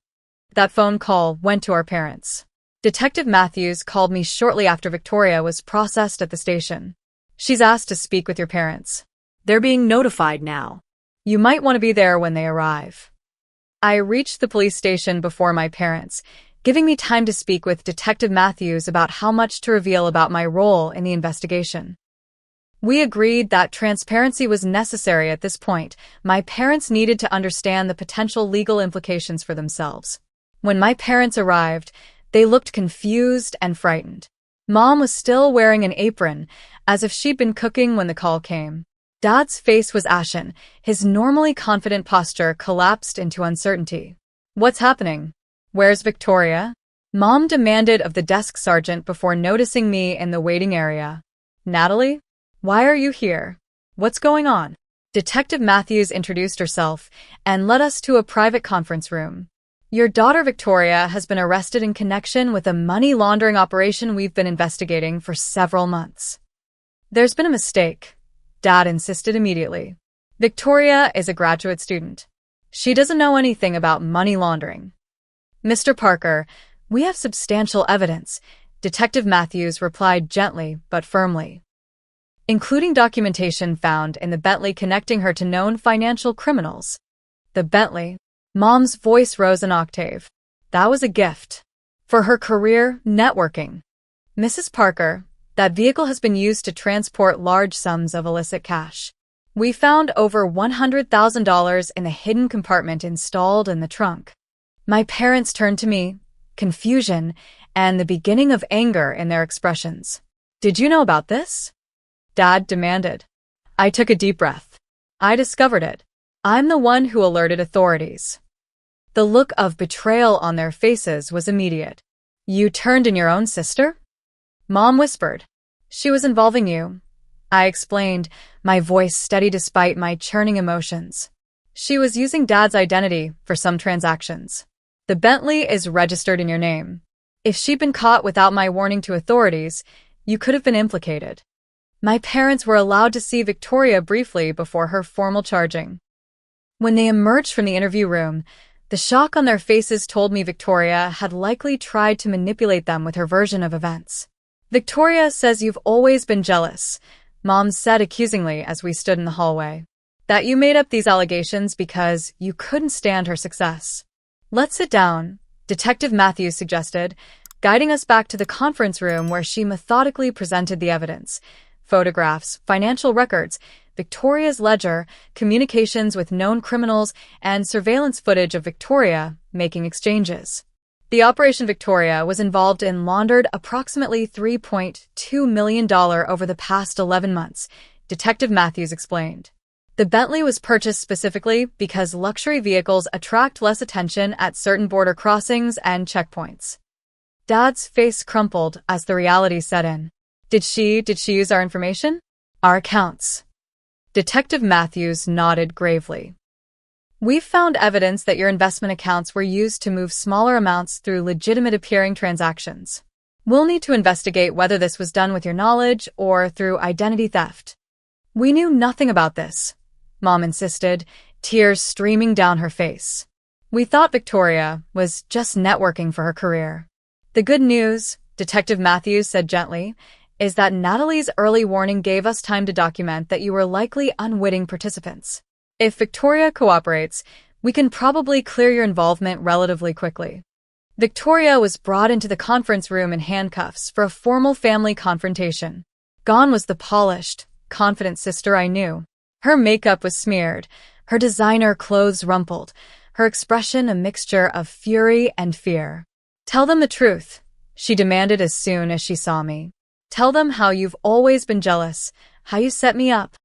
That phone call went to our parents. Detective Matthews called me shortly after Victoria was processed at the station. "She's asked to speak with your parents. They're being notified now. You might want to be there when they arrive." I reached the police station before my parents, giving me time to speak with Detective Matthews about how much to reveal about my role in the investigation. We agreed that transparency was necessary at this point. My parents needed to understand the potential legal implications for themselves. When my parents arrived, they looked confused and frightened. Mom was still wearing an apron, as if she'd been cooking when the call came. Dad's face was ashen, his normally confident posture collapsed into uncertainty. "What's happening? Where's Victoria?" Mom demanded of the desk sergeant before noticing me in the waiting area. "Natalie? Why are you here? What's going on?" Detective Matthews introduced herself and led us to a private conference room. "Your daughter Victoria has been arrested in connection with a money laundering operation we've been investigating for several months." "There's been a mistake," Dad insisted immediately. "Victoria is a graduate student. She doesn't know anything about money laundering." "Mr. Parker, we have substantial evidence," Detective Matthews replied gently but firmly, "including documentation found in the Bentley connecting her to known financial criminals." "The Bentley? Mom's voice rose an octave. That was a gift. For her career, networking. Mrs. Parker, that vehicle has been used to transport large sums of illicit cash. We found over $100,000 in a hidden compartment installed in the trunk. My parents turned to me, confusion and the beginning of anger in their expressions. Did you know about this? Dad demanded. I took a deep breath. I discovered it. I'm the one who alerted authorities. The look of betrayal on their faces was immediate. You turned in your own sister? Mom whispered. She was involving you. I explained, my voice steady despite my churning emotions. She was using Dad's identity for some transactions. The Bentley is registered in your name. If she'd been caught without my warning to authorities, you could have been implicated. My parents were allowed to see Victoria briefly before her formal charging. When they emerged from the interview room, the shock on their faces told me Victoria had likely tried to manipulate them with her version of events. Victoria says you've always been jealous, Mom said accusingly as we stood in the hallway. That you made up these allegations because you couldn't stand her success. Let's sit down, Detective Matthews suggested, guiding us back to the conference room where she methodically presented the evidence. Photographs, financial records, Victoria's ledger, communications with known criminals, and surveillance footage of Victoria making exchanges. The Operation Victoria was involved in laundered approximately $3.2 million over the past 11 months, Detective Matthews explained. The Bentley was purchased specifically because luxury vehicles attract less attention at certain border crossings and checkpoints. Dad's face crumpled as the reality set in. Did she use our information? Our accounts. Detective Matthews nodded gravely. We've found evidence that your investment accounts were used to move smaller amounts through legitimate appearing transactions. We'll need to investigate whether this was done with your knowledge or through identity theft. We knew nothing about this, Mom insisted, tears streaming down her face. We thought Victoria was just networking for her career. The good news, Detective Matthews said gently, is that Natalie's early warning gave us time to document that you were likely unwitting participants. If Victoria cooperates, we can probably clear your involvement relatively quickly. Victoria was brought into the conference room in handcuffs for a formal family confrontation. Gone was the polished, confident sister I knew. Her makeup was smeared, her designer clothes rumpled, her expression a mixture of fury and fear. Tell them the truth, she demanded as soon as she saw me. Tell them how you've always been jealous, how you set me up.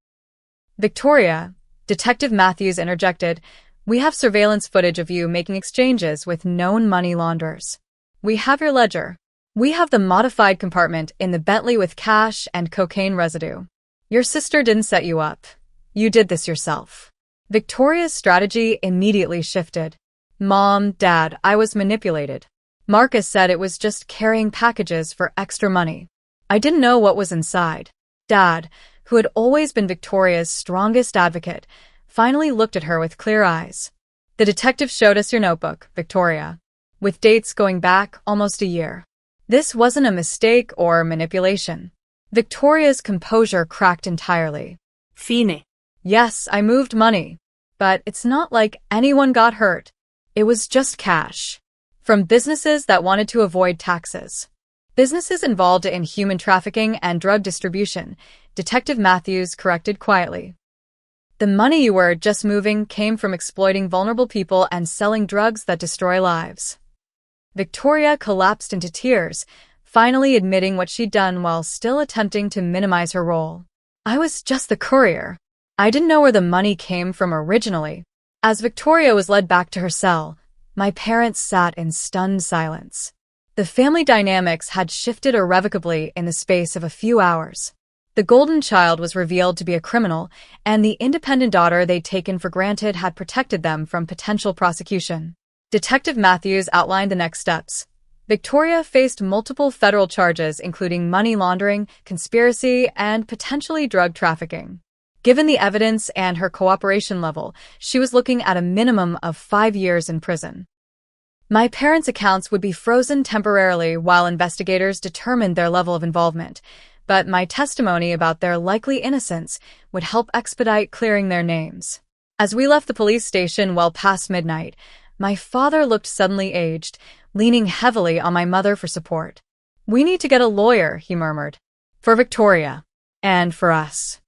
Victoria, Detective Matthews interjected, we have surveillance footage of you making exchanges with known money launderers. We have your ledger. We have the modified compartment in the Bentley with cash and cocaine residue. Your sister didn't set you up. You did this yourself. Victoria's strategy immediately shifted. Mom, Dad, I was manipulated. Marcus said it was just carrying packages for extra money. I didn't know what was inside. Dad, who had always been Victoria's strongest advocate, finally looked at her with clear eyes. The detective showed us your notebook, Victoria, with dates going back almost a year. This wasn't a mistake or manipulation. Victoria's composure cracked entirely. Fine. Yes, I moved money, but it's not like anyone got hurt. It was just cash. From businesses that wanted to avoid taxes. Businesses involved in human trafficking and drug distribution, Detective Matthews corrected quietly. The money you were just moving came from exploiting vulnerable people and selling drugs that destroy lives. Victoria collapsed into tears, finally admitting what she'd done while still attempting to minimize her role. I was just the courier. I didn't know where the money came from originally. As Victoria was led back to her cell, my parents sat in stunned silence. The family dynamics had shifted irrevocably in the space of a few hours. The golden child was revealed to be a criminal, and the independent daughter they'd taken for granted had protected them from potential prosecution. Detective Matthews outlined the next steps. Victoria faced multiple federal charges including money laundering, conspiracy, and potentially drug trafficking. Given the evidence and her cooperation level, she was looking at a minimum of 5 years in prison. My parents' accounts would be frozen temporarily while investigators determined their level of involvement, but my testimony about their likely innocence would help expedite clearing their names. As we left the police station well past midnight, my father looked suddenly aged, leaning heavily on my mother for support. "We need to get a lawyer," he murmured. "For Victoria. And for us."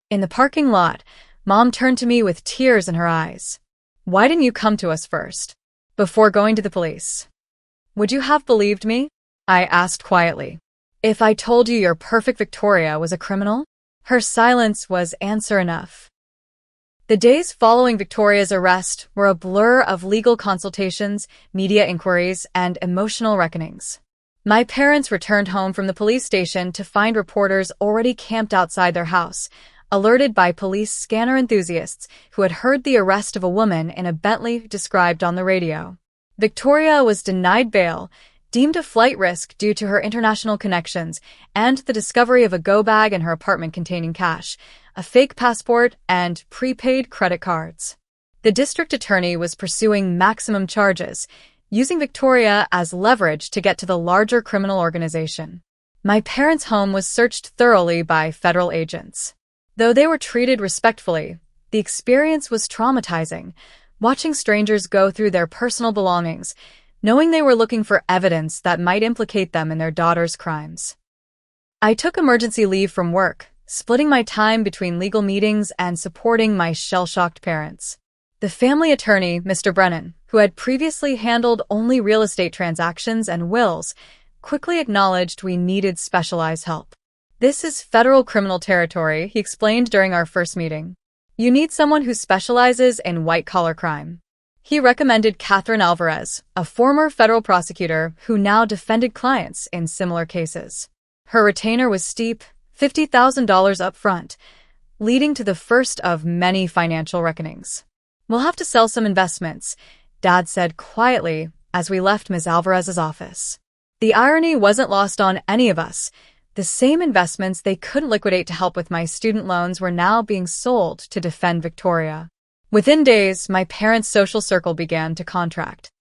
In the parking lot, Mom turned to me with tears in her eyes. "Why didn't you come to us first, before going to the police? Would you have believed me?" I asked quietly. "If I told you your perfect Victoria was a criminal?" Her silence was answer enough. The days following Victoria's arrest were a blur of legal consultations, media inquiries, and emotional reckonings. My parents returned home from the police station to find reporters already camped outside their house, alerted by police scanner enthusiasts who had heard the arrest of a woman in a Bentley described on the radio. Victoria was denied bail, deemed a flight risk due to her international connections and the discovery of a go-bag in her apartment containing cash, a fake passport, and prepaid credit cards. The district attorney was pursuing maximum charges, using Victoria as leverage to get to the larger criminal organization. My parents' home was searched thoroughly by federal agents. Though they were treated respectfully, the experience was traumatizing, watching strangers go through their personal belongings, knowing they were looking for evidence that might implicate them in their daughter's crimes. I took emergency leave from work, splitting my time between legal meetings and supporting my shell-shocked parents. The family attorney, Mr. Brennan, who had previously handled only real estate transactions and wills, quickly acknowledged we needed specialized help. "This is federal criminal territory," he explained during our first meeting. "You need someone who specializes in white-collar crime." He recommended Catherine Alvarez, a former federal prosecutor who now defended clients in similar cases. Her retainer was steep, $50,000 up front, leading to the first of many financial reckonings. "We'll have to sell some investments," Dad said quietly as we left Ms. Alvarez's office. The irony wasn't lost on any of us. The same investments they couldn't liquidate to help with my student loans were now being sold to defend Victoria. Within days, my parents' social circle began to contract.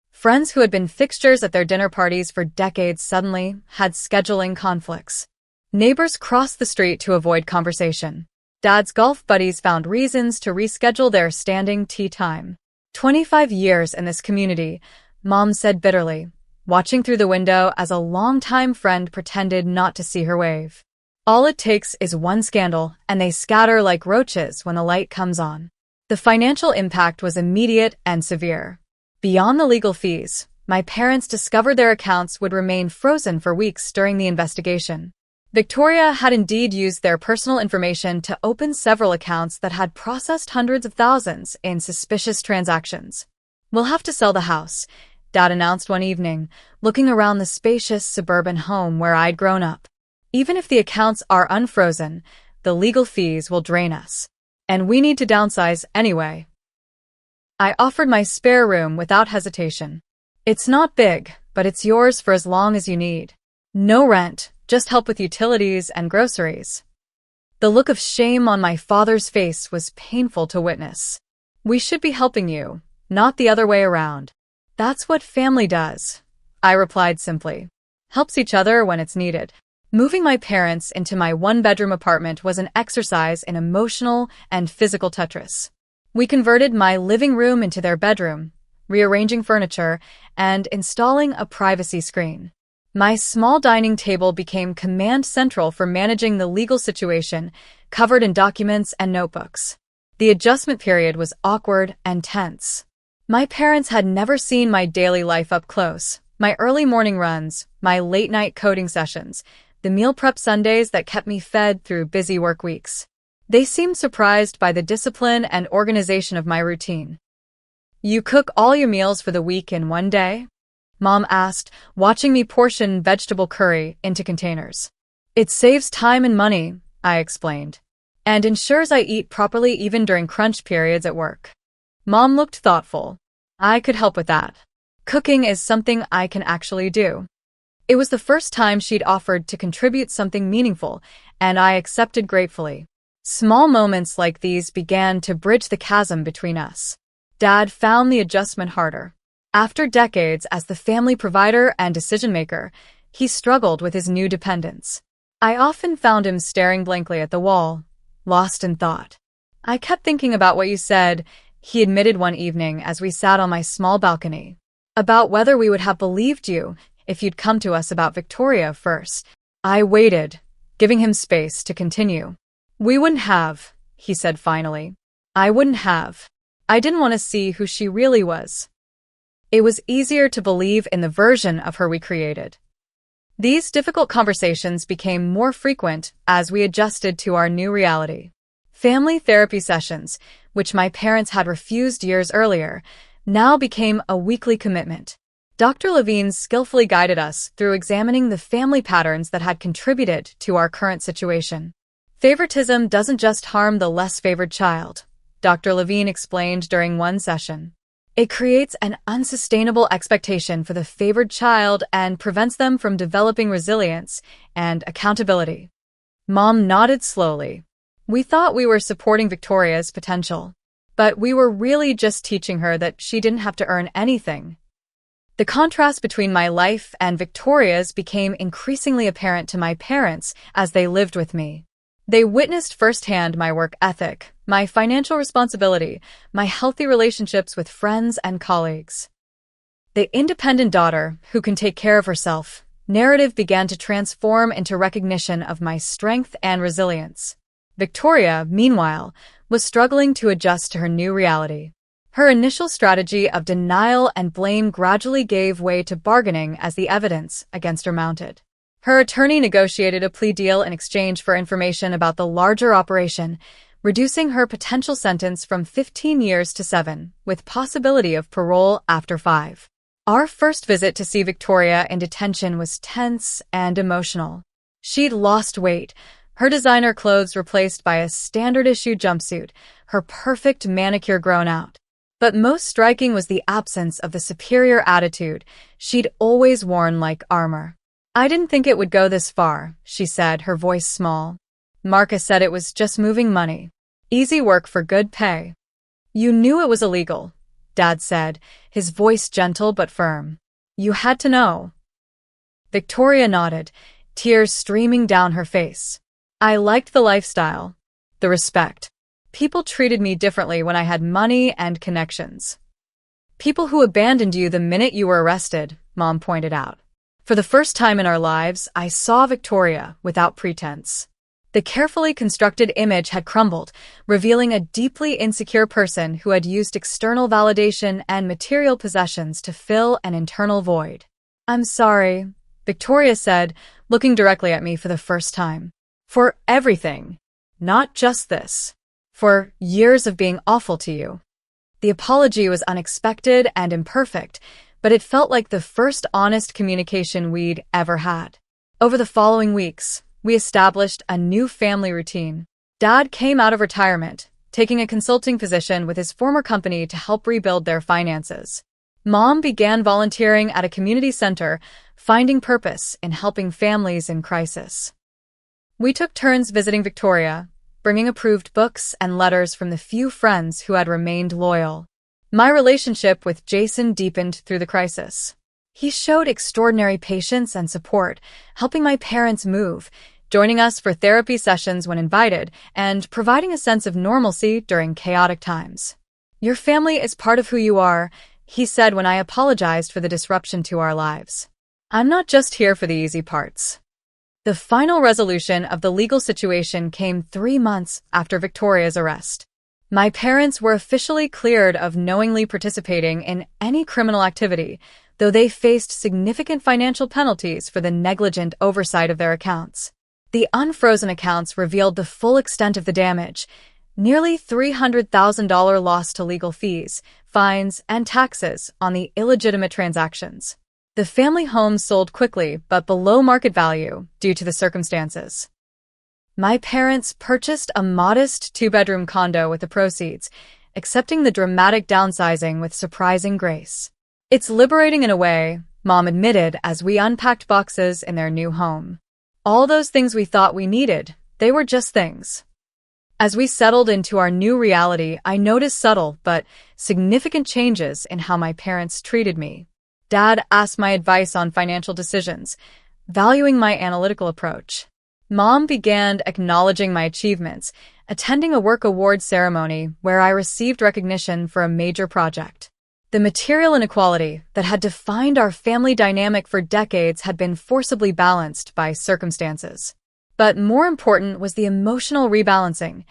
Friends who had been fixtures at their dinner parties for decades suddenly had scheduling conflicts. Neighbors crossed the street to avoid conversation. Dad's golf buddies found reasons to reschedule their standing tea time. 25 years in this community, Mom said bitterly, watching through the window as a longtime friend pretended not to see her wave. "All it takes is one scandal, and they scatter like roaches when the light comes on." The financial impact was immediate and severe. Beyond the legal fees, my parents discovered their accounts would remain frozen for weeks during the investigation. Victoria had indeed used their personal information to open several accounts that had processed hundreds of thousands in suspicious transactions. "We'll have to sell the house," Dad announced one evening, looking around the spacious suburban home where I'd grown up. "Even if the accounts are unfrozen, the legal fees will drain us. And we need to downsize anyway." I offered my spare room without hesitation. "It's not big, but it's yours for as long as you need. No rent, just help with utilities and groceries." The look of shame on my father's face was painful to witness. "We should be helping you, not the other way around." "That's what family does," I replied simply. "Helps each other when it's needed." Moving my parents into my one-bedroom apartment was an exercise in emotional and physical Tetris. We converted my living room into their bedroom, rearranging furniture, and installing a privacy screen. My small dining table became command central for managing the legal situation, covered in documents and notebooks. The adjustment period was awkward and tense. My parents had never seen my daily life up close, my early morning runs, my late-night coding sessions, the meal prep Sundays that kept me fed through busy work weeks. They seemed surprised by the discipline and organization of my routine. "You cook all your meals for the week in one day?" Mom asked, watching me portion vegetable curry into containers. "It saves time and money," I explained, "and ensures I eat properly even during crunch periods at work." Mom looked thoughtful. "I could help with that. Cooking is something I can actually do." It was the first time she'd offered to contribute something meaningful, and I accepted gratefully. Small moments like these began to bridge the chasm between us. Dad found the adjustment harder. After decades as the family provider and decision-maker, he struggled with his new dependence. I often found him staring blankly at the wall, lost in thought. I kept thinking about what you said, he admitted one evening as we sat on my small balcony. About whether we would have believed you if you'd come to us about Victoria first. I waited, giving him space to continue. We wouldn't have, he said finally. I wouldn't have. I didn't want to see who she really was. It was easier to believe in the version of her we created. These difficult conversations became more frequent as we adjusted to our new reality. Family therapy sessions, which my parents had refused years earlier, now became a weekly commitment. Dr. Levine skillfully guided us through examining the family patterns that had contributed to our current situation. Favoritism doesn't just harm the less favored child, Dr. Levine explained during one session. It creates an unsustainable expectation for the favored child and prevents them from developing resilience and accountability. Mom nodded slowly. We thought we were supporting Victoria's potential, but we were really just teaching her that she didn't have to earn anything. The contrast between my life and Victoria's became increasingly apparent to my parents as they lived with me. They witnessed firsthand my work ethic, my financial responsibility, my healthy relationships with friends and colleagues. The independent daughter who can take care of herself narrative began to transform into recognition of my strength and resilience. Victoria, meanwhile, was struggling to adjust to her new reality. Her initial strategy of denial and blame gradually gave way to bargaining as the evidence against her mounted. Her attorney negotiated a plea deal in exchange for information about the larger operation, reducing her potential sentence from 15 years to 7, with possibility of parole after 5. Our first visit to see Victoria in detention was tense and emotional. She'd lost weight, her designer clothes replaced by a standard-issue jumpsuit, her perfect manicure grown out. But most striking was the absence of the superior attitude she'd always worn like armor. I didn't think it would go this far, she said, her voice small. Marcus said it was just moving money. Easy work for good pay. You knew it was illegal, Dad said, his voice gentle but firm. You had to know. Victoria nodded, tears streaming down her face. I liked the lifestyle, the respect. People treated me differently when I had money and connections. People who abandoned you the minute you were arrested, Mom pointed out. For the first time in our lives, I saw Victoria without pretense. The carefully constructed image had crumbled, revealing a deeply insecure person who had used external validation and material possessions to fill an internal void. I'm sorry, Victoria said, looking directly at me for the first time. For everything. Not just this. For years of being awful to you. The apology was unexpected and imperfect, but it felt like the first honest communication we'd ever had. Over the following weeks, we established a new family routine. Dad came out of retirement, taking a consulting position with his former company to help rebuild their finances. Mom began volunteering at a community center, finding purpose in helping families in crisis. We took turns visiting Victoria, bringing approved books and letters from the few friends who had remained loyal. My relationship with Jason deepened through the crisis. He showed extraordinary patience and support, helping my parents move, joining us for therapy sessions when invited, and providing a sense of normalcy during chaotic times. Your family is part of who you are, he said when I apologized for the disruption to our lives. I'm not just here for the easy parts. The final resolution of the legal situation came 3 months after Victoria's arrest. My parents were officially cleared of knowingly participating in any criminal activity, though they faced significant financial penalties for the negligent oversight of their accounts. The unfrozen accounts revealed the full extent of the damage, nearly $300,000 loss to legal fees, fines, and taxes on the illegitimate transactions. The family home sold quickly but below market value due to the circumstances. My parents purchased a modest 2-bedroom condo with the proceeds, accepting the dramatic downsizing with surprising grace. It's liberating in a way, Mom admitted as we unpacked boxes in their new home. All those things we thought we needed, they were just things. As we settled into our new reality, I noticed subtle but significant changes in how my parents treated me. Dad asked my advice on financial decisions, valuing my analytical approach. Mom began acknowledging my achievements, attending a work award ceremony where I received recognition for a major project. The material inequality that had defined our family dynamic for decades had been forcibly balanced by circumstances. But more important was the emotional rebalancing,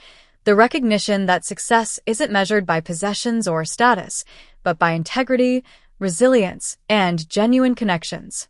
the recognition that success isn't measured by possessions or status, but by integrity, resilience, and genuine connections.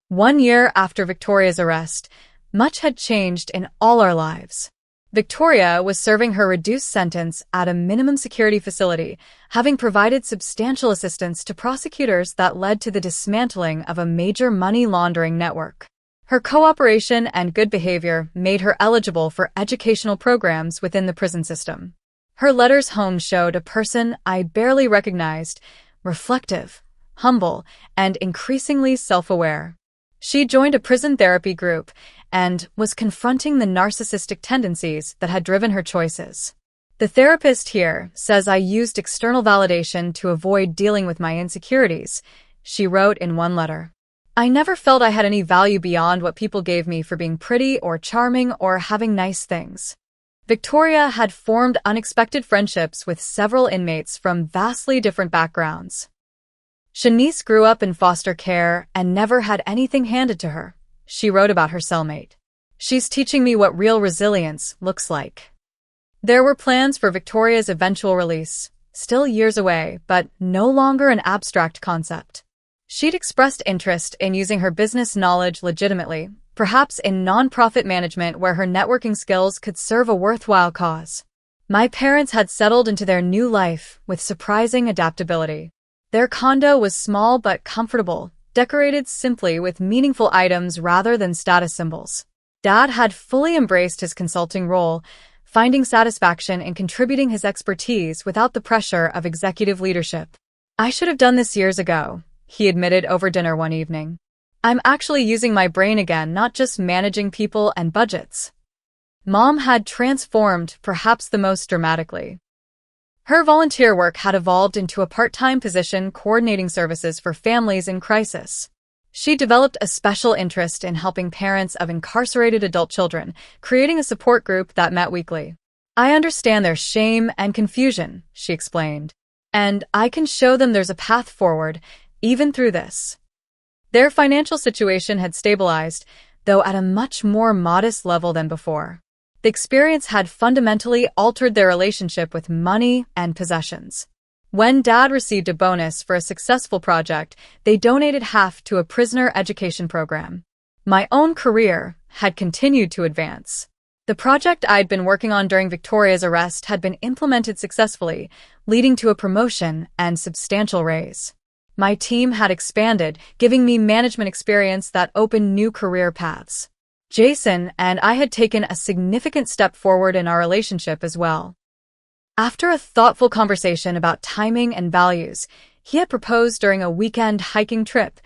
1 year after Victoria's arrest, much had changed in all our lives. Victoria was serving her reduced sentence at a minimum security facility, having provided substantial assistance to prosecutors that led to the dismantling of a major money laundering network. Her cooperation and good behavior made her eligible for educational programs within the prison system. Her letters home showed a person I barely recognized, reflective, humble, and increasingly self-aware. She joined a prison therapy group and was confronting the narcissistic tendencies that had driven her choices. The therapist here says I used external validation to avoid dealing with my insecurities, she wrote in one letter. I never felt I had any value beyond what people gave me for being pretty or charming or having nice things. Victoria had formed unexpected friendships with several inmates from vastly different backgrounds. Shanice grew up in foster care and never had anything handed to her, she wrote about her cellmate. She's teaching me what real resilience looks like. There were plans for Victoria's eventual release, still years away, but no longer an abstract concept. She'd expressed interest in using her business knowledge legitimately, perhaps in nonprofit management where her networking skills could serve a worthwhile cause. My parents had settled into their new life with surprising adaptability. Their condo was small but comfortable, decorated simply with meaningful items rather than status symbols. Dad had fully embraced his consulting role, finding satisfaction in contributing his expertise without the pressure of executive leadership. I should have done this years ago, he admitted over dinner one evening. I'm actually using my brain again, not just managing people and budgets. Mom had transformed, perhaps the most dramatically. Her volunteer work had evolved into a part-time position coordinating services for families in crisis. She developed a special interest in helping parents of incarcerated adult children, creating a support group that met weekly. I understand their shame and confusion, she explained, and I can show them there's a path forward, even through this. Their financial situation had stabilized, though at a much more modest level than before. The experience had fundamentally altered their relationship with money and possessions. When Dad received a bonus for a successful project, they donated half to a prisoner education program. My own career had continued to advance. The project I'd been working on during Victoria's arrest had been implemented successfully, leading to a promotion and substantial raise. My team had expanded, giving me management experience that opened new career paths. Jason and I had taken a significant step forward in our relationship as well. After a thoughtful conversation about timing and values, he had proposed during a weekend hiking trip.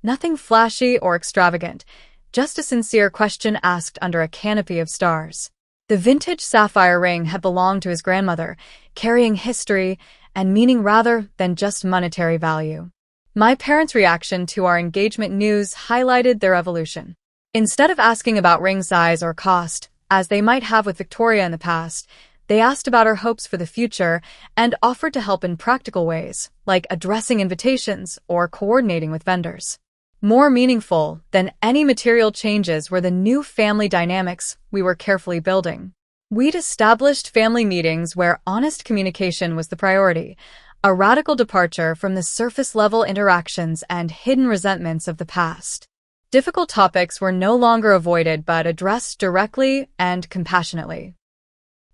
Nothing flashy or extravagant, just a sincere question asked under a canopy of stars. The vintage sapphire ring had belonged to his grandmother, carrying history and meaning rather than just monetary value. My parents' reaction to our engagement news highlighted their evolution. Instead of asking about ring size or cost, as they might have with Victoria in the past, they asked about her hopes for the future and offered to help in practical ways, like addressing invitations or coordinating with vendors. More meaningful than any material changes were the new family dynamics we were carefully building. We'd established family meetings where honest communication was the priority, a radical departure from the surface-level interactions and hidden resentments of the past. Difficult topics were no longer avoided but addressed directly and compassionately.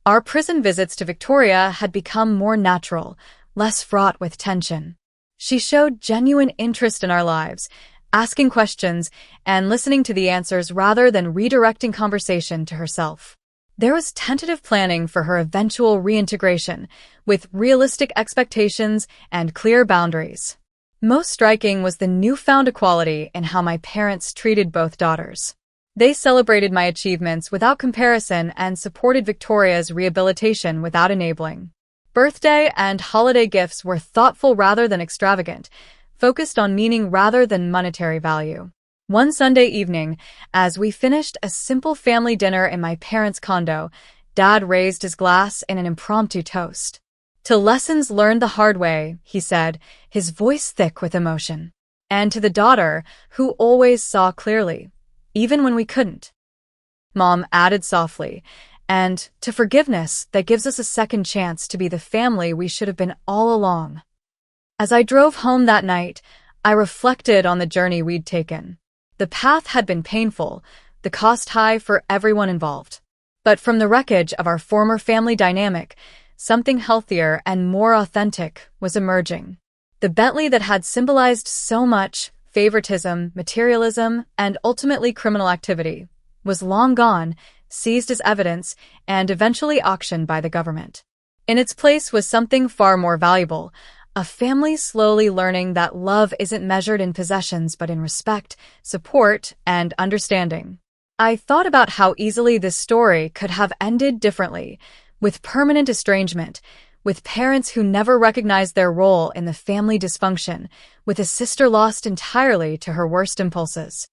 Our prison visits to Victoria had become more natural, less fraught with tension. She showed genuine interest in our lives, asking questions and listening to the answers rather than redirecting conversation to herself. There was tentative planning for her eventual reintegration, with realistic expectations and clear boundaries. Most striking was the newfound equality in how my parents treated both daughters. They celebrated my achievements without comparison and supported Victoria's rehabilitation without enabling. Birthday and holiday gifts were thoughtful rather than extravagant, focused on meaning rather than monetary value. One Sunday evening, as we finished a simple family dinner in my parents' condo, Dad raised his glass in an impromptu toast. To lessons learned the hard way, he said, his voice thick with emotion. And to the daughter, who always saw clearly, even when we couldn't. Mom added softly, and to forgiveness that gives us a second chance to be the family we should have been all along. As I drove home that night, I reflected on the journey we'd taken. The path had been painful, the cost high for everyone involved. But from the wreckage of our former family dynamic, something healthier and more authentic was emerging. The Bentley that had symbolized so much favoritism, materialism, and ultimately criminal activity was long gone, seized as evidence, and eventually auctioned by the government. In its place was something far more valuable, a family slowly learning that love isn't measured in possessions but in respect, support, and understanding. I thought about how easily this story could have ended differently, with permanent estrangement, with parents who never recognized their role in the family dysfunction, with a sister lost entirely to her worst impulses.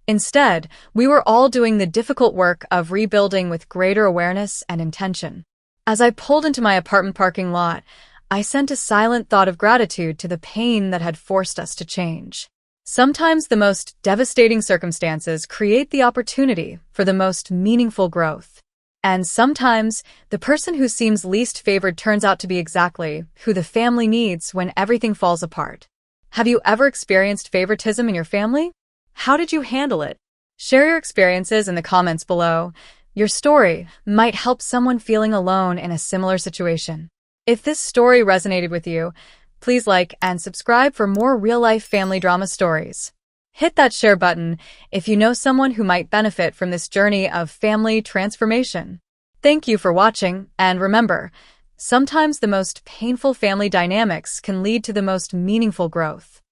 Instead, we were all doing the difficult work of rebuilding with greater awareness and intention. As I pulled into my apartment parking lot, I sent a silent thought of gratitude to the pain that had forced us to change. Sometimes the most devastating circumstances create the opportunity for the most meaningful growth. And sometimes, the person who seems least favored turns out to be exactly who the family needs when everything falls apart. Have you ever experienced favoritism in your family? How did you handle it? Share your experiences in the comments below. Your story might help someone feeling alone in a similar situation. If this story resonated with you, please like and subscribe for more real-life family drama stories. Hit that share button if you know someone who might benefit from this journey of family transformation. Thank you for watching, and remember, sometimes the most painful family dynamics can lead to the most meaningful growth.